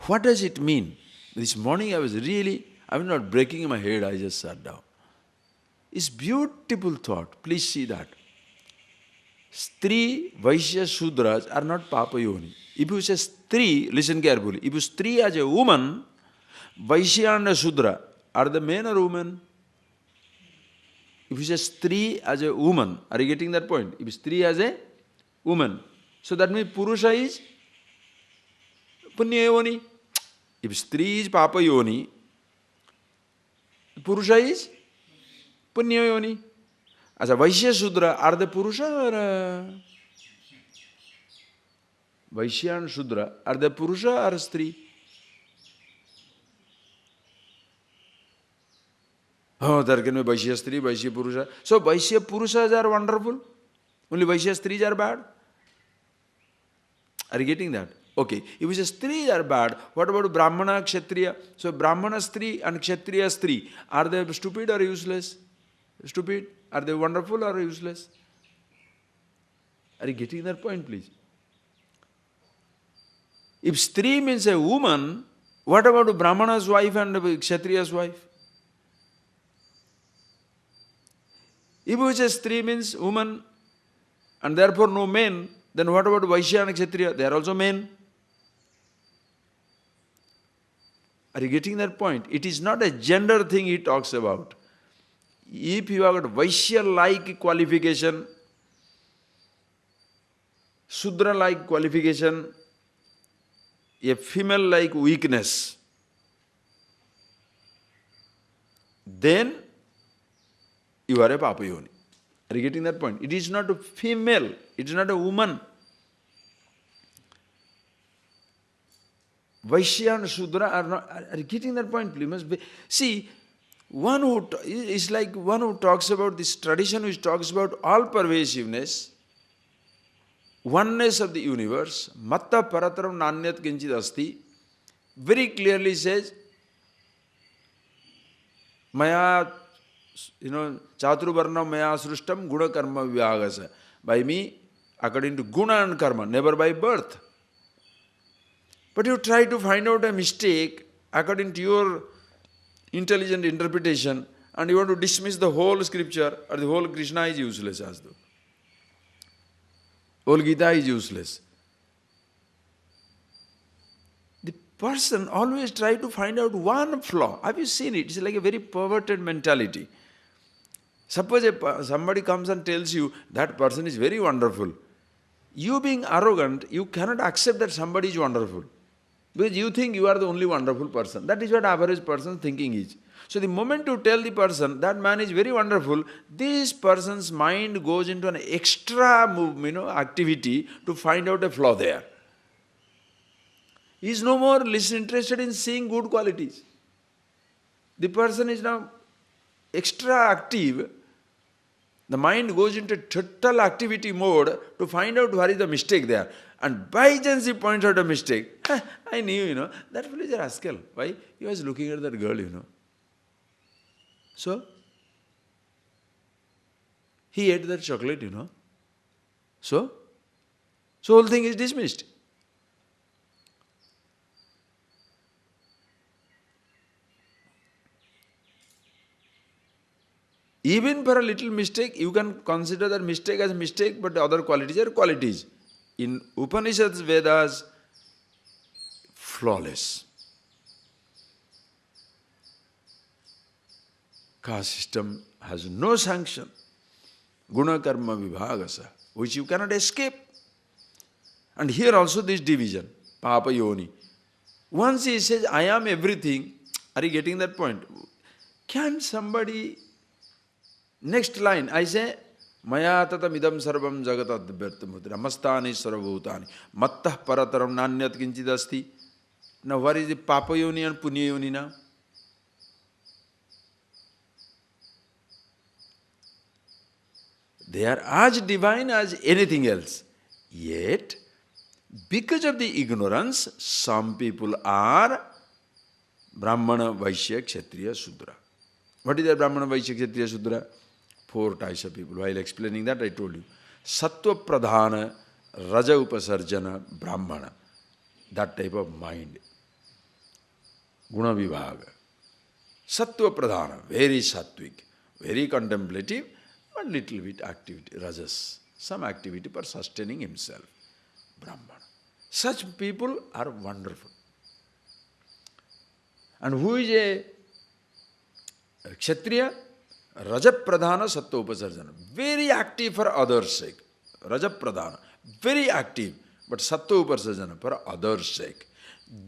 What does it mean? This morning I was not breaking my head, I just sat down. It's beautiful thought, please see that. Stri, Vaishya, Sudras are not Papayoni. If you say Stri, listen carefully, if you Stri as a woman, Vaishya and Sudra are the men or women? If you say Stri as a woman, are you getting that point? If Stri as a woman, so that means Purusha is Punyayoni. If Stri is Papayoni, Purusha is Punyayoni. As a Vaishya Sudra, are the Purusha or Vaishya and Sudra, are the Purusha or Stri? Oh, there can be Vaishya Stri, Vaishya Purusha. So Vaishya Purushas are wonderful, only Vaishya Stris are bad. Are you getting that? Okay, if we say Stri are bad, what about Brahmana, Kshatriya? So Brahmana Stri and Kshatriya Stri, are they stupid or useless? Stupid? Are they wonderful or useless? Are you getting that point, please? If Stri means a woman, what about Brahmana's wife and Kshatriya's wife? If we say Stri means woman and therefore no men, then what about Vaishya and Kshatriya? They are also men. Are you getting that point? It is not a gender thing he talks about. If you have got Vaishya-like qualification, Sudra-like qualification, a female-like weakness, then you are a Papayoni. Are you getting that point? It is not a female, it is not a woman. Vaishya and Sudra are not. Are you getting that point? Please must be. See, one who is like one who talks about this tradition, which talks about all pervasiveness, oneness of the universe, matta parataram nanyat kinchid asti, very clearly says, maya, Chatruvarna maya srishtam guna karma vyagasa. By me, according to guna and karma, never by birth. But you try to find out a mistake according to your intelligent interpretation, and you want to dismiss the whole scripture, or the whole Krishna is useless as though. Whole Gita is useless. The person always try to find out one flaw. Have you seen it? It's like a very perverted mentality. Suppose somebody comes and tells you that person is very wonderful. You being arrogant, you cannot accept that somebody is wonderful. Because you think you are the only wonderful person. That is what average person's thinking is. So the moment you tell the person that man is very wonderful, this person's mind goes into an extra activity to find out a flaw there. He is no more less interested in seeing good qualities. The person is now extra active. The mind goes into total activity mode to find out where is the mistake there. And by chance he points out a mistake. I knew, that fellow is a rascal. Why? He was looking at that girl, So, he ate that chocolate, So whole thing is dismissed. Even for a little mistake, you can consider that mistake as a mistake, but the other qualities are qualities. In Upanishads, Vedas, flawless. Caste system has no sanction. Guna karma vibhagasa, which you cannot escape. And here also this division, Papa Yoni. Once he says, I am everything, are you getting that point? Can somebody, next line, I say, Maya tatam idam sarvam jagatad vyartamudra, mastani sarvabhutani, mattah parataram nanyat kinchidasti. Now what is the Papa Yoni and Punya Yoni now? They are as divine as anything else. Yet, because of the ignorance, some people are Brahmana, Vaishya, Kshatriya, Sudra. What is that Brahmana, Vaishya, Kshatriya, Sudra? 4 types of people. While explaining that, I told you. Sattva Pradhana, Raja Upasarjana, Brahmana. That type of mind. Guna Vibhaga. Sattva Pradhana, very sattvic, very contemplative, but little bit activity, Rajas. Some activity for sustaining himself. Brahmana. Such people are wonderful. And who is a Kshatriya? Raja Pradhana Sattva Upasarjana. Very active for others' sake. Raja Pradhana. Very active, but Sattva Upasarjana for others' sake.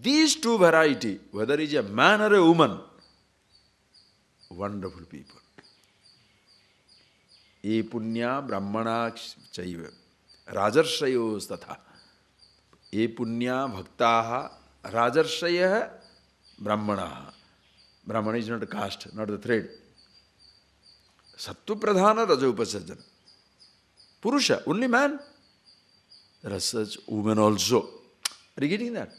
These two variety, whether it is a man or a woman, wonderful people. E punya brahmana chaiva rajarshayos tatha. E punya bhaktaha rajarshayah brahmanaha. Brahmana is not a caste, not the thread. Sattva pradhana raja upasarjana. Purusha, only man. There are such women also. Are you getting that?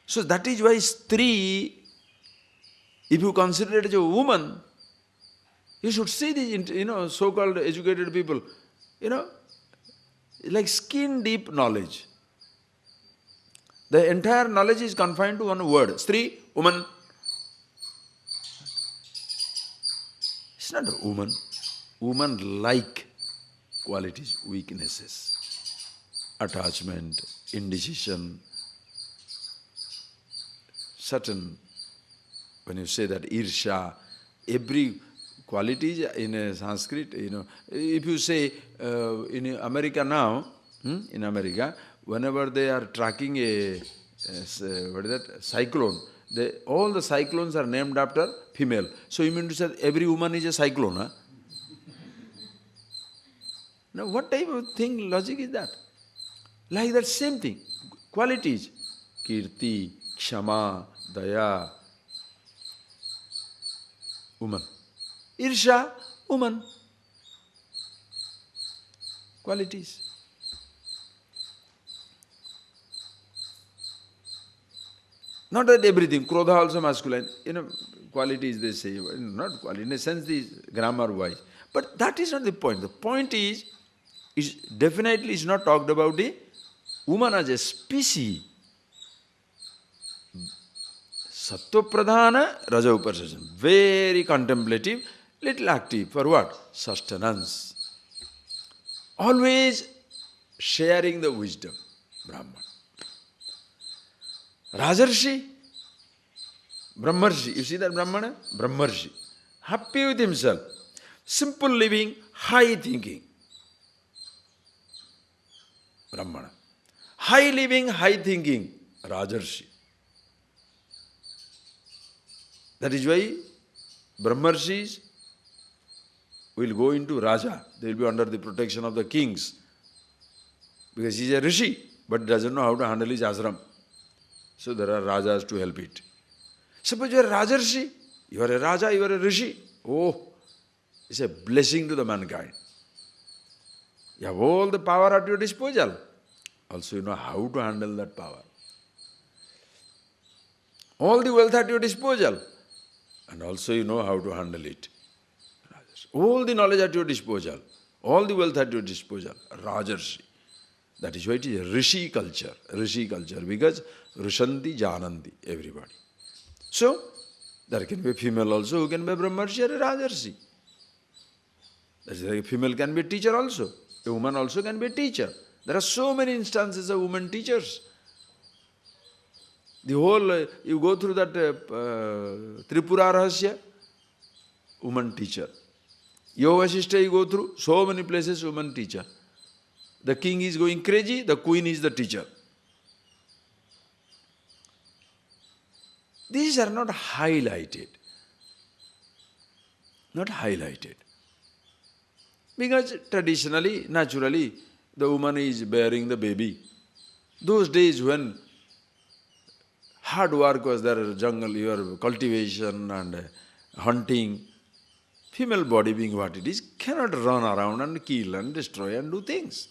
So that is why Stree, if you consider it as a woman, you should see these, so-called educated people, like skin-deep knowledge. The entire knowledge is confined to one word. Stree, woman. It's not a woman. Woman-like qualities, weaknesses, attachment, indecision, certain, when you say that irsha, every qualities in Sanskrit, if you say in America now, in America, whenever they are tracking cyclone, all the cyclones are named after female. So you mean to say every woman is a cyclone, huh? Now what type of thing, logic is that? Like that same thing, qualities, kirti, kshama, daya, woman. Irsha, woman. Qualities. Not that everything, krodha also masculine. Qualities they say, not quality, in a sense the grammar wise. But that is not the point. The point is definitely is not talked about the woman as a species. Sattva pradhana, raja upasarjana. Very contemplative, little active. For what? Sustenance. Always sharing the wisdom. Brahman. Rajarshi, Brahmarshi. You see that Brahmana? Brahmarshi. Happy with himself. Simple living, high thinking. Brahmana. High living, high thinking. Rajarshi. That is why Brahmarshis will go into Raja. They will be under the protection of the kings. Because he is a Rishi, but doesn't know how to handle his ashram. So there are Rajas to help it. Suppose you are a Rajarshi, you are a Raja, you are a Rishi. Oh, it's a blessing to the mankind. You have all the power at your disposal. Also you know how to handle that power. All the wealth at your disposal. And also you know how to handle it. All the knowledge at your disposal. All the wealth at your disposal. Rajarshi. That is why it is a Rishi culture. Rishi culture. Because Rishanti Jananti. Everybody. So, there can be a female also who can be a Brahmarshi or a Rajarshi. That's like a female can be a teacher also. A woman also can be a teacher. There are so many instances of women teachers. The whole, you go through that Tripura Rahasya, woman teacher. Yoga Vasishtha you go through, so many places woman teacher. The king is going crazy, the queen is the teacher. These are not highlighted. Not highlighted. Because traditionally, naturally, the woman is bearing the baby. Those days when hard work was there, jungle, your cultivation and hunting, female body being what it is, cannot run around and kill and destroy and do things.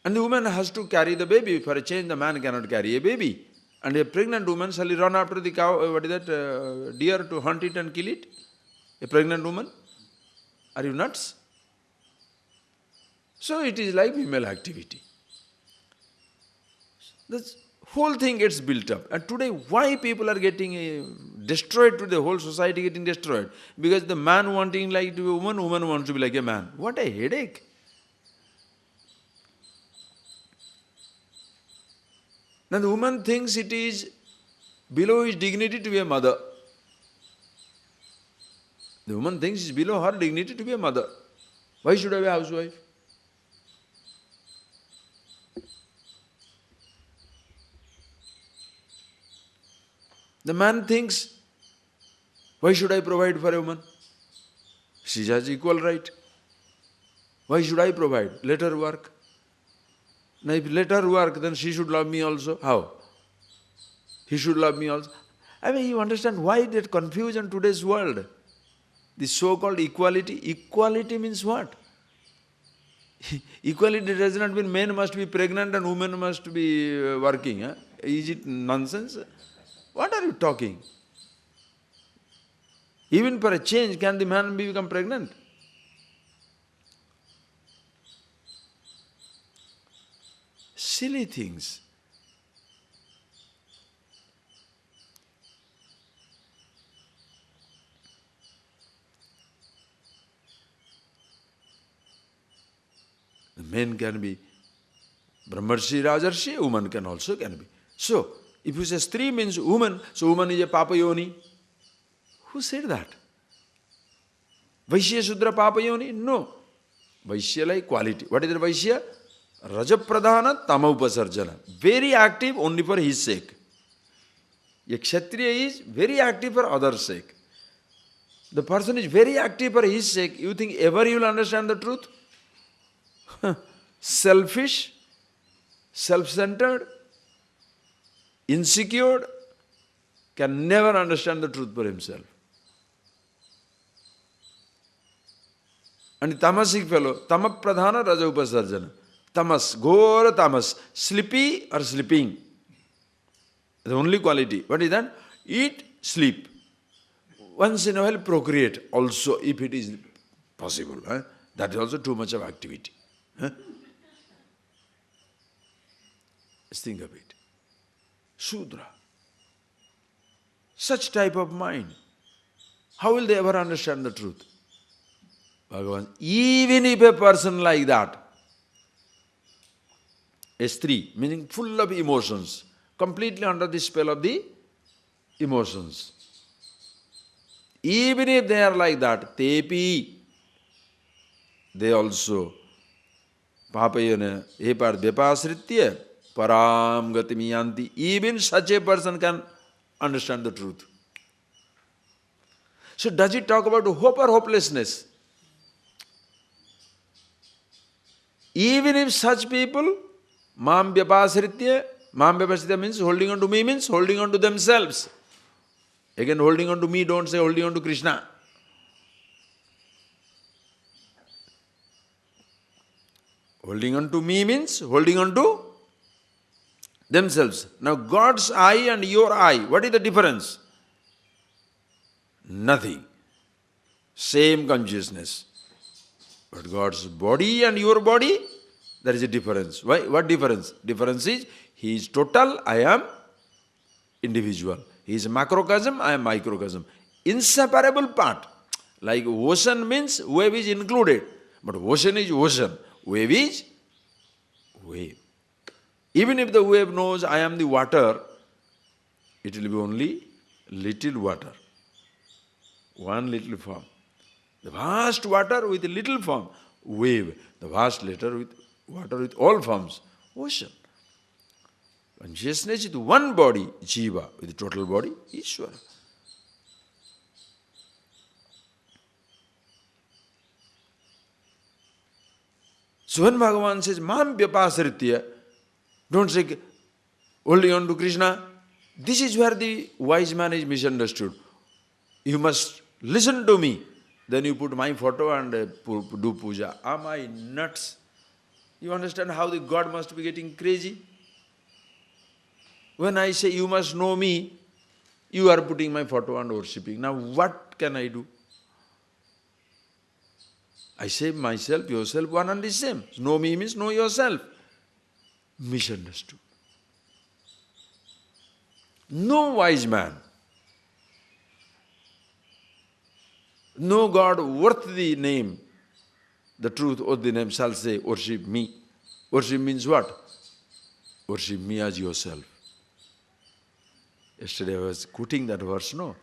And the woman has to carry the baby. For a change, the man cannot carry a baby. And a pregnant woman shall run after the cow, what is that, deer to hunt it and kill it? A pregnant woman? Are you nuts? So it is like female activity. This whole thing gets built up. And today, why people are getting destroyed today, the whole society getting destroyed? Because the man wanting like to be a woman, woman wants to be like a man. What a headache. Now the woman thinks it is below his dignity to be a mother. The woman thinks it's below her dignity to be a mother. Why should I be a housewife? The man thinks, why should I provide for a woman? She has equal right. Why should I provide? Let her work. Now if let her work, then she should love me also. How? He should love me also. I mean, you understand why that confusion in today's world? This so-called equality. Equality means what? Equality does not mean men must be pregnant and women must be working. Huh? Is it nonsense? What are you talking? Even for a change, can the man become pregnant? Silly things. The men can be Brahmarshi, Rajarshi, woman can also be. So, if you say Stri means woman, so woman is a Papa Yoni. Who said that? Vaishya Sudra Papa Yoni? No. Vaishya like quality. What is the Vaishya? Rajapradhana Tamaupasarjana. Very active only for his sake. A Kshatriya is very active for others' sake. The person is very active for his sake. You think ever he will understand the truth? Selfish, self-centered, insecure, can never understand the truth for himself. And tamasic fellow, tamapradhana raja upasarjana. Tamas, ghora tamas, sleepy or sleeping. The only quality. What is that? Eat, sleep. Once in a while procreate also, if it is possible. That is also too much of activity. Just think of it. Shudra. Such type of mind. How will they ever understand the truth? Bhagavan, even if a person like that, a Stri, meaning full of emotions, completely under the spell of the emotions. Even if they are like that, tepi, they also, papayana, epar vyapasritya, param gatimiyanti, even such a person can understand the truth. So does it talk about hope or hopelessness? Even if such people, mam vyapasritya means holding on to me means holding on to themselves. Again, holding on to me, don't say holding on to Krishna. Holding on to me means holding on to themselves. Now God's eye and your eye, what is the difference? Nothing. Same consciousness. But God's body and your body, there is a difference. Why? What difference? Difference is, He is total, I am individual. He is macrocosm, I am microcosm. Inseparable part. Like ocean means wave is included. But ocean is ocean. Wave is wave. Even if the wave knows I am the water, it will be only little water. One little form. The vast water with a little form. Wave. The vast water with all forms. Ocean. Consciousness is one body, Jiva, with the total body, Ishvara. So when Bhagavan says, Mam Vyapasritya, don't say only on to Krishna. This is where the wise man is misunderstood. You must listen to me. Then you put my photo and do puja. Am I nuts? You understand how the God must be getting crazy? When I say you must know me, you are putting my photo and worshipping. Now what can I do? I say myself, yourself, one and the same. Know me means know yourself. Misunderstood. No wise man, no God worth the name, the truth or the name shall say, worship me. Worship means what? Worship me as yourself. Yesterday I was quoting that verse, no?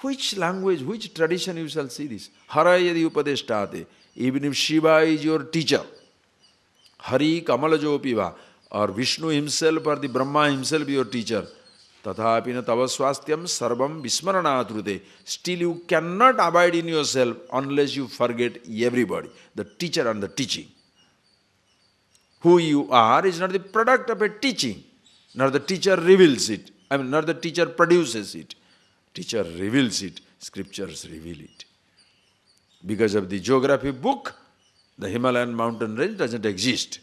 Which language, which tradition you shall see this? Harayadi upadeshtate. Even if Shiva is your teacher, Hari Kamalajopiva, or Vishnu himself or the Brahma himself your teacher, Tathapina tavaswastyam sarvam vismaranatrude. Still you cannot abide in yourself unless you forget everybody, the teacher and the teaching. Who you are is not the product of a teaching, nor the teacher reveals it. Not the teacher produces it. Teacher reveals it, scriptures reveal it. Because of the geography book, the Himalayan mountain range doesn't exist.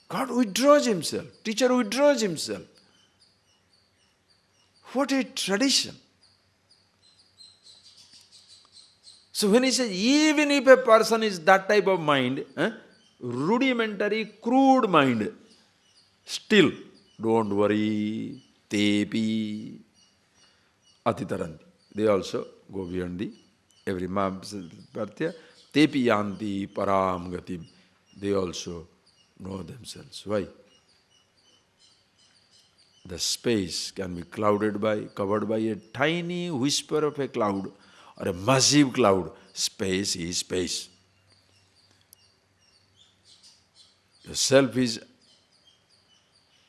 God withdraws himself, teacher withdraws himself. What a tradition. So when he says, even if a person is that type of mind, rudimentary, crude mind, still, don't worry, tepi, atitaranti. They also go beyond the every partya. Tepi yanti param gatim. They also know themselves. Why? The space can be covered by a tiny whisper of a cloud or a massive cloud. Space is space. The self is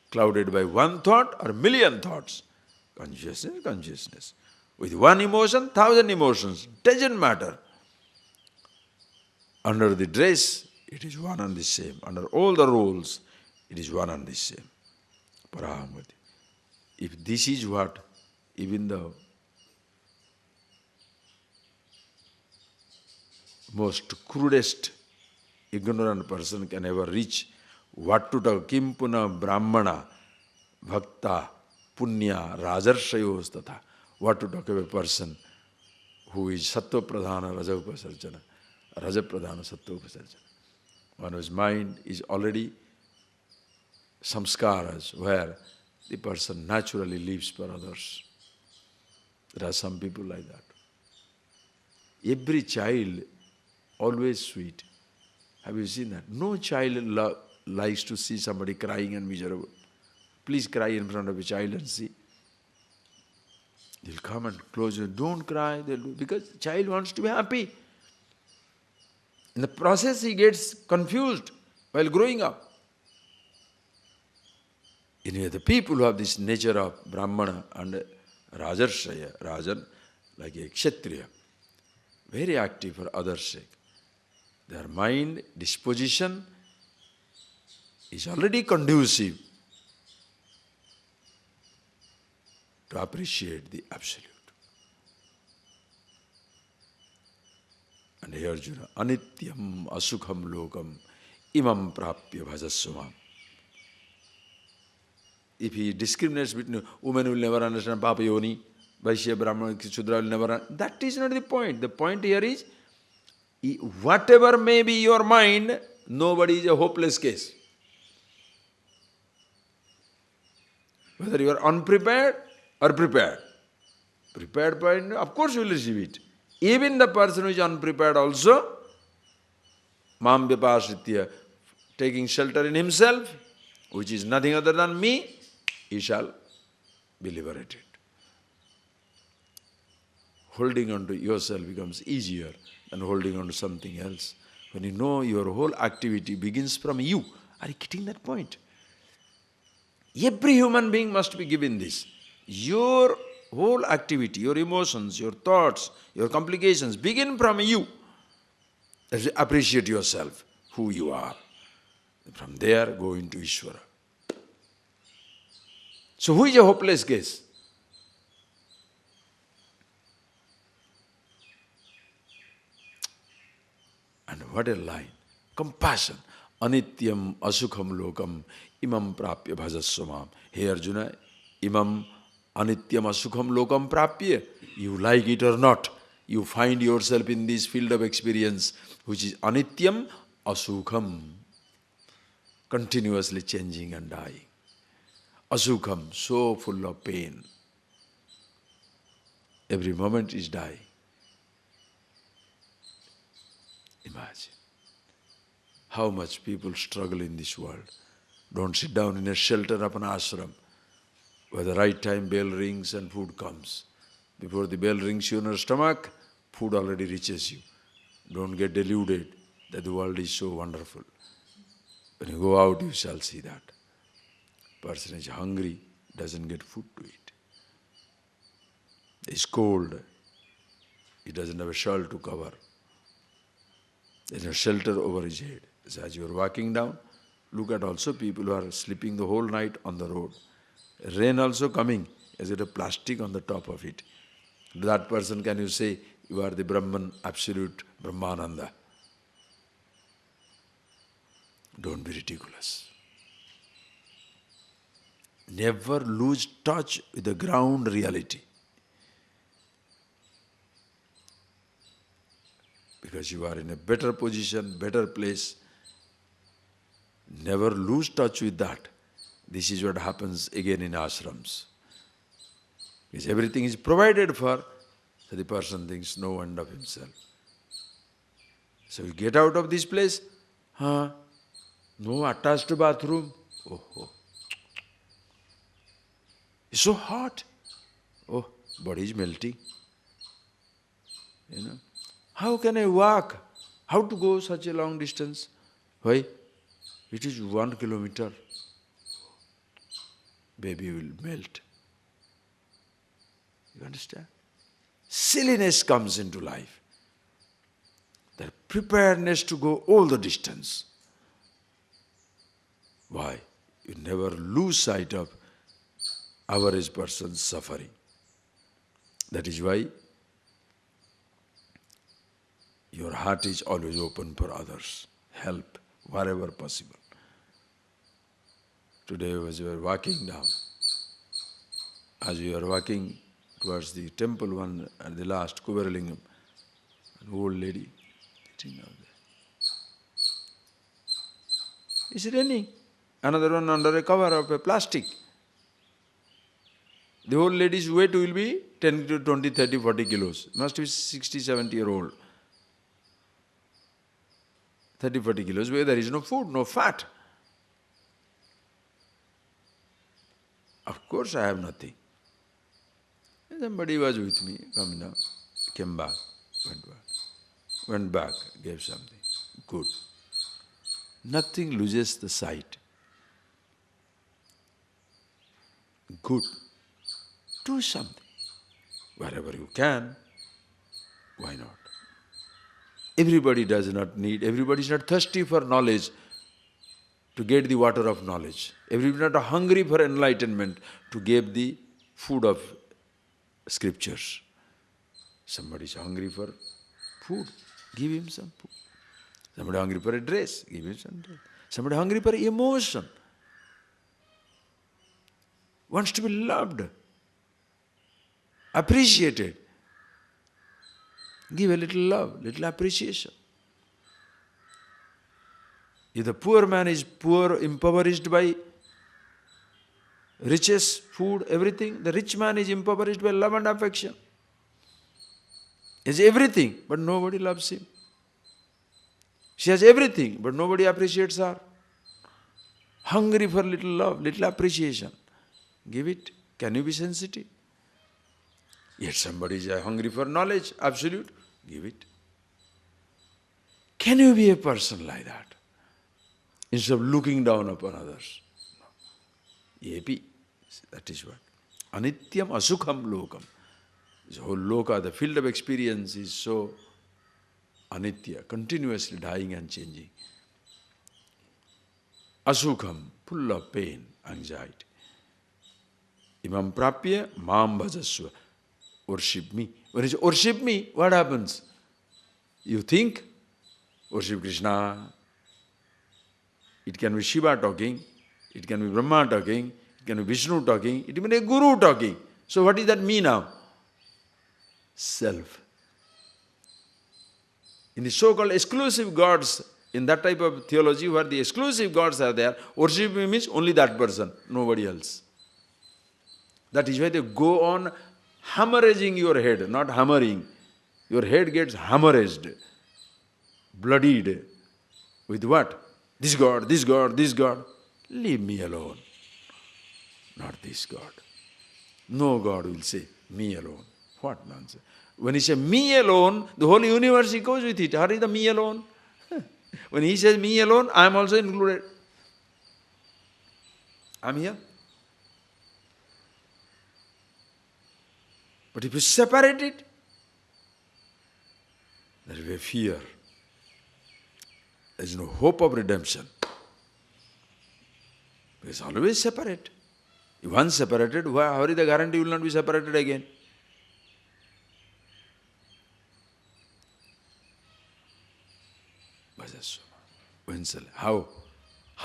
clouded by one thought or million thoughts. Consciousness, consciousness. With one emotion, 1,000 emotions. Doesn't matter. Under the dress, it is one and the same. Under all the roles, it is one and the same. Parahamati. If this is what even the most crudest, ignorant person can ever reach, what to talk, kim puna brahmana, bhakta, punya, rajarshayos tatha. What to talk of a person who is sattva pradhana raja upasarjana, raja pradhana sattva upasarjana. One whose mind is already samskaras, where the person naturally lives for others. There are some people like that. Every child always sweet. Have you seen that? No child likes to see somebody crying and miserable. Please cry in front of a child and see. They'll come and close you. Don't cry. They'll do, because the child wants to be happy. In the process, he gets confused while growing up. Anyway, the people who have this nature of Brahmana and Rajarshaya, Rajan, like a Kshatriya, very active for others' sake. Their mind, disposition is already conducive to appreciate the Absolute. And here Arjuna, Anityam asukham lokam imam prapya bhajaswam. If he discriminates between women will never understand Papa Yoni, Vaishya Brahmana, Shudra will never understand. That is not the point. The point here is, whatever may be your mind, nobody is a hopeless case. Whether you are unprepared or prepared, Prepared point, of course you will receive it. Even the person who is unprepared also, mam vyapasritya, taking shelter in himself, which is nothing other than me, he shall be liberated. Holding on to yourself becomes easier than holding on to something else. When you know your whole activity begins from you, are you getting that point? Every human being must be given this. Your whole activity, your emotions, your thoughts, your complications begin from you. Appreciate yourself, who you are. From there, go into Ishvara. So who is a hopeless case? And what a line. Compassion. Anityam asukham lokam imam prapya bhajasvamam. Hey Arjuna, imam anityam asukham lokam prapya. You like it or not, you find yourself in this field of experience, which is anityam asukham. Continuously changing and dying. Asukham, so full of pain. Every moment is dying. Imagine how much people struggle in this world. Don't sit down in a shelter of an ashram where the right time bell rings and food comes. Before the bell rings in your stomach, food already reaches you. Don't get deluded that the world is so wonderful. When you go out, you shall see that. Person is hungry, doesn't get food to eat. It's cold, he doesn't have a shawl to cover. There's no shelter over his head. So as you are walking down, look at also people who are sleeping the whole night on the road. Rain also coming, has got a plastic on the top of it. To that person can you say, you are the Brahman, absolute Brahmananda. Don't be ridiculous. Never lose touch with the ground reality. Because you are in a better position, better place. Never lose touch with that. This is what happens again in ashrams. Because everything is provided for, so the person thinks no end of himself. So you get out of this place, no attached bathroom. Oh. It's so hot. Oh, body is melting. You know. How can I walk? How to go such a long distance? Why? It is 1 kilometer. Baby will melt. You understand? Silliness comes into life. The preparedness to go all the distance. Why? You never lose sight of average person's suffering. That is why your heart is always open for others. Help wherever possible. Today as we were walking down, as we were walking towards the temple one at the last, Kuberalingam, an old lady sitting down there. It's raining. Another one under a cover of a plastic. The old lady's weight will be 10 to 20, 30, 40 kilos. Must be 60, 70-year-old. 30, 40 kilos where there is no food, no fat. Of course I have nothing. Somebody was with me, come now, came back, went back, gave something. Good. Nothing loses the sight. Good. Do something. Wherever you can, why not? Everybody does not need, everybody is not thirsty for knowledge to get the water of knowledge. Everybody is not hungry for enlightenment to get the food of scriptures. Somebody is hungry for food, give him some food. Somebody hungry for a dress, give him some dress. Somebody hungry for emotion, wants to be loved, appreciated. Give a little love, little appreciation. If the poor man is poor, impoverished by Riches, food, everything. The rich man is impoverished by love and affection. He has everything, but nobody loves him. She has everything, but nobody appreciates her. Hungry for little love, little appreciation. Give it. Can you be sensitive? Yet somebody is hungry for knowledge, absolute. Give it. Can you be a person like that? Instead of looking down upon others. No. Epi, that is what. Anityam asukham lokam. This whole loka, the field of experience is so anitya, continuously dying and changing. Asukham, full of pain, anxiety. Imam prapya mam bhajasva. Worship me. When you say worship me, what happens? You think, worship Krishna. It can be Shiva talking, it can be Brahma talking, it can be Vishnu talking, it can be a guru talking. So what is that me now? Self. In the so-called exclusive gods, in that type of theology where the exclusive gods are there, worship me means only that person, nobody else. That is why they go on hemorrhaging your head, not hammering. Your head gets hemorrhaged, bloodied. With what? This God, this God, this God. Leave me alone. Not this God. No God will say, me alone. What nonsense. When he says me alone, the whole universe goes with it. How is the me alone? When he says me alone, I am also included. I am here. But if you separate it, there will be a fear. There is no hope of redemption. It's always separate. If once separated, how is the guarantee you will not be separated again? Bhajan. How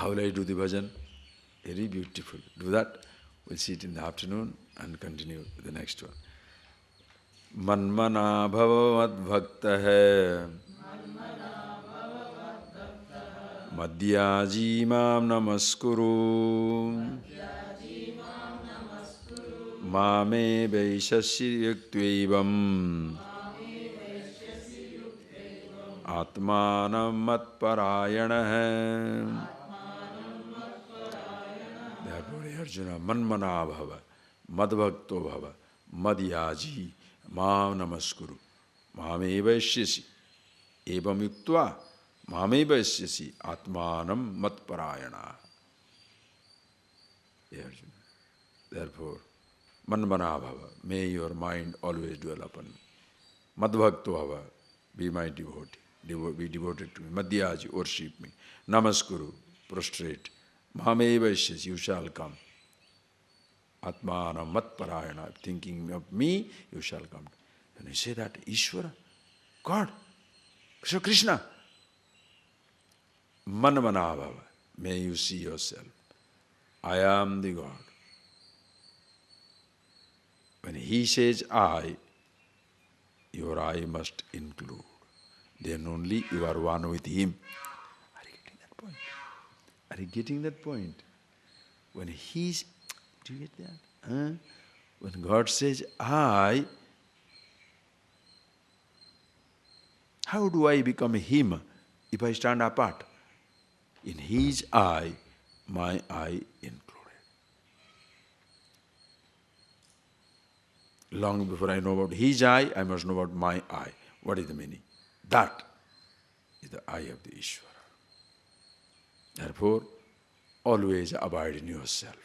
will I do the bhajan? Very beautiful. Do that. We'll see it in the afternoon and continue the next one. Manmana bhava mad bhakta hai madhyaji mam namaskuru mame vaishasya yuktvevam atmanam matparayana. Therefore, Arjuna, manmana bhava, madbhakto bhava, madhyaji mam namaskuru mame vaishyasi evam yuktva mame vaishyasi atmanam matparayana. Therefore, manmana bhava, may your mind always dwell upon me. Madbhakto bhava, be my devotee, be devoted to me. Madhyaji, worship me. Namaskuru, prostrate. Mame vaishyasi, you shall come. Atmanam matparayana, thinking of me, you shall come. When you say that, Ishvara, God, so Krishna, manmana bhava, may you see yourself. I am the God. When he says I, your I must include. Then only you are one with him. Are you getting that point? Are you getting that point? When he's, do you get that? When God says I, how do I become him if I stand apart? In his I, my I included. Long before I know about his I must know about my I. What is the meaning? That is the I of the Ishvara. Therefore, always abide in yourself.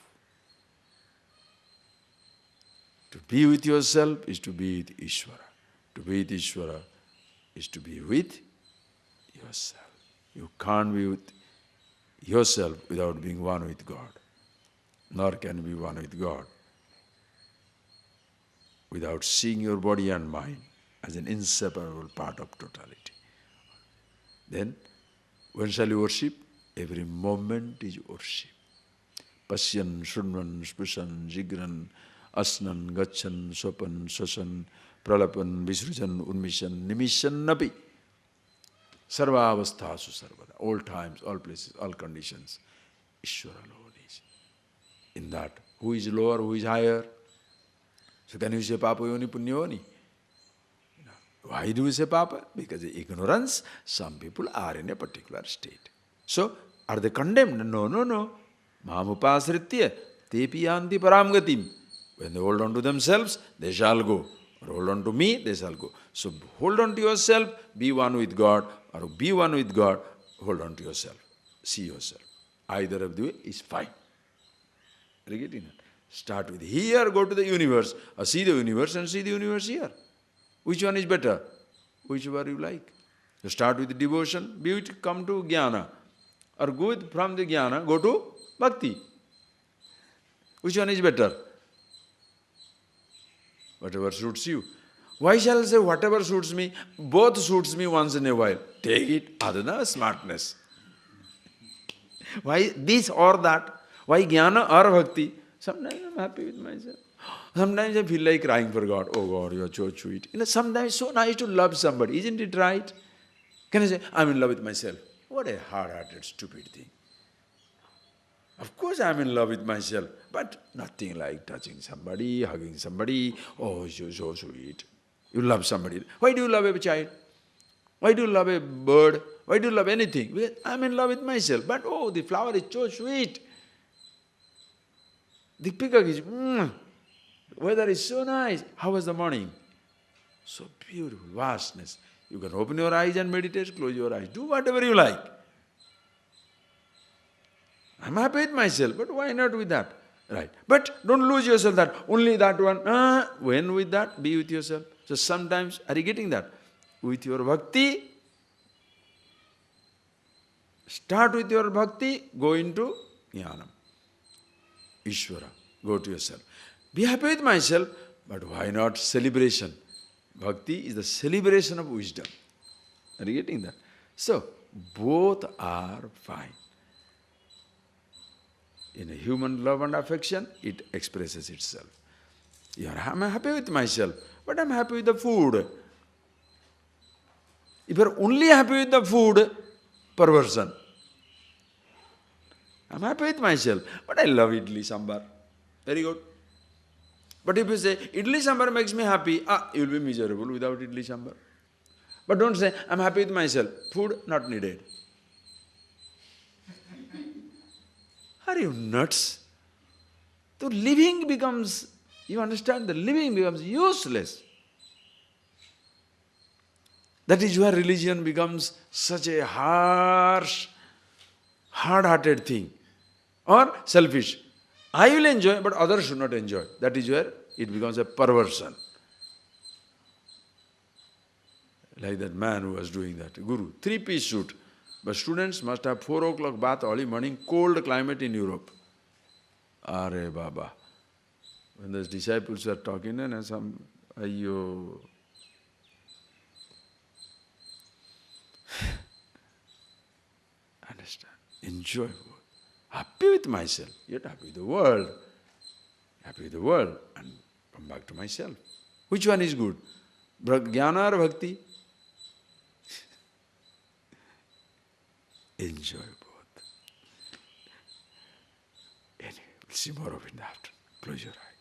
To be with yourself is to be with Ishvara. To be with Ishvara is to be with yourself. You can't be with yourself without being one with God. Nor can you be one with God without seeing your body and mind as an inseparable part of totality. Then, when shall you worship? Every moment is worship. Pasyan, Shrunvan, Spushan, Jigran, Asnan, Gachan, Sopan, Sosan, Pralapan, Visrujan, Unmishan, Nimishan, Napi. Sarva avasthasu sarvada. All times, all places, all conditions. Ishvara alone is. in that. Who is lower, who is higher? So can you say Papa Yoni, Punya Yoni? Why do you say Papa? Because of ignorance, some people are in a particular state. So, are they condemned? No, no, no. Mamupasritya, tepi yanti param gatim. When they hold on to themselves, they shall go. Or hold on to me, they shall go. So, hold on to yourself, be one with God, or be one with God, hold on to yourself. See yourself. Either of the way is fine. Are you getting it? Start with here, go to the universe, or see the universe and see the universe here. Which one is better? Whichever you like. You start with devotion, be it come to jnana. Or go with, from the jnana, go to bhakti. Which one is better? Whatever suits you. Why shall I say whatever suits me? Both suits me once in a while. Take it, adana smartness. Why this or that? Why jnana or bhakti? Sometimes I'm happy with myself. Sometimes I feel like crying for God. Oh God, you are so sweet. Sometimes it's so nice to love somebody. Isn't it right? Can I say, I'm in love with myself? What a hard-hearted, stupid thing. Of course I'm in love with myself, but nothing like touching somebody, hugging somebody. Oh, so sweet. You love somebody. Why do you love a child? Why do you love a bird? Why do you love anything? Because I'm in love with myself. But oh, the flower is so sweet. The peacock is, weather is so nice. How was the morning? So beautiful, vastness. You can open your eyes and meditate, close your eyes. Do whatever you like. I'm happy with myself, but why not with that? Right. But don't lose yourself that, only that one. When with that, be with yourself. So sometimes, are you getting that? With your bhakti, start with your bhakti, go into jnanam. Ishvara, go to yourself. Be happy with myself, but why not celebration? Bhakti is the celebration of wisdom. Are you getting that? So, both are fine. In a human love and affection, it expresses itself. I'm happy with myself, but I'm happy with the food. If you're only happy with the food, perversion. I'm happy with myself, but I love idli sambar. Very good. But if you say, idli sambar makes me happy, you'll be miserable without idli sambar. But don't say, I'm happy with myself. Food not needed. Are you nuts? The living becomes, you understand, the living becomes useless. That is where religion becomes such a harsh, hard-hearted thing. Or selfish. I will enjoy, but others should not enjoy. That is where it becomes a perversion. Like that man who was doing that. Guru, 3-piece suit. But students must have 4 o'clock bath early morning, cold climate in Europe. Are Baba. When those disciples were talking, and some, ayyo. Understand? Enjoy. Happy with myself, yet happy with the world. Happy with the world and come back to myself. Which one is good? Jnana or bhakti? Enjoy both. Anyway, we'll see more of it in the afternoon. Close your eyes.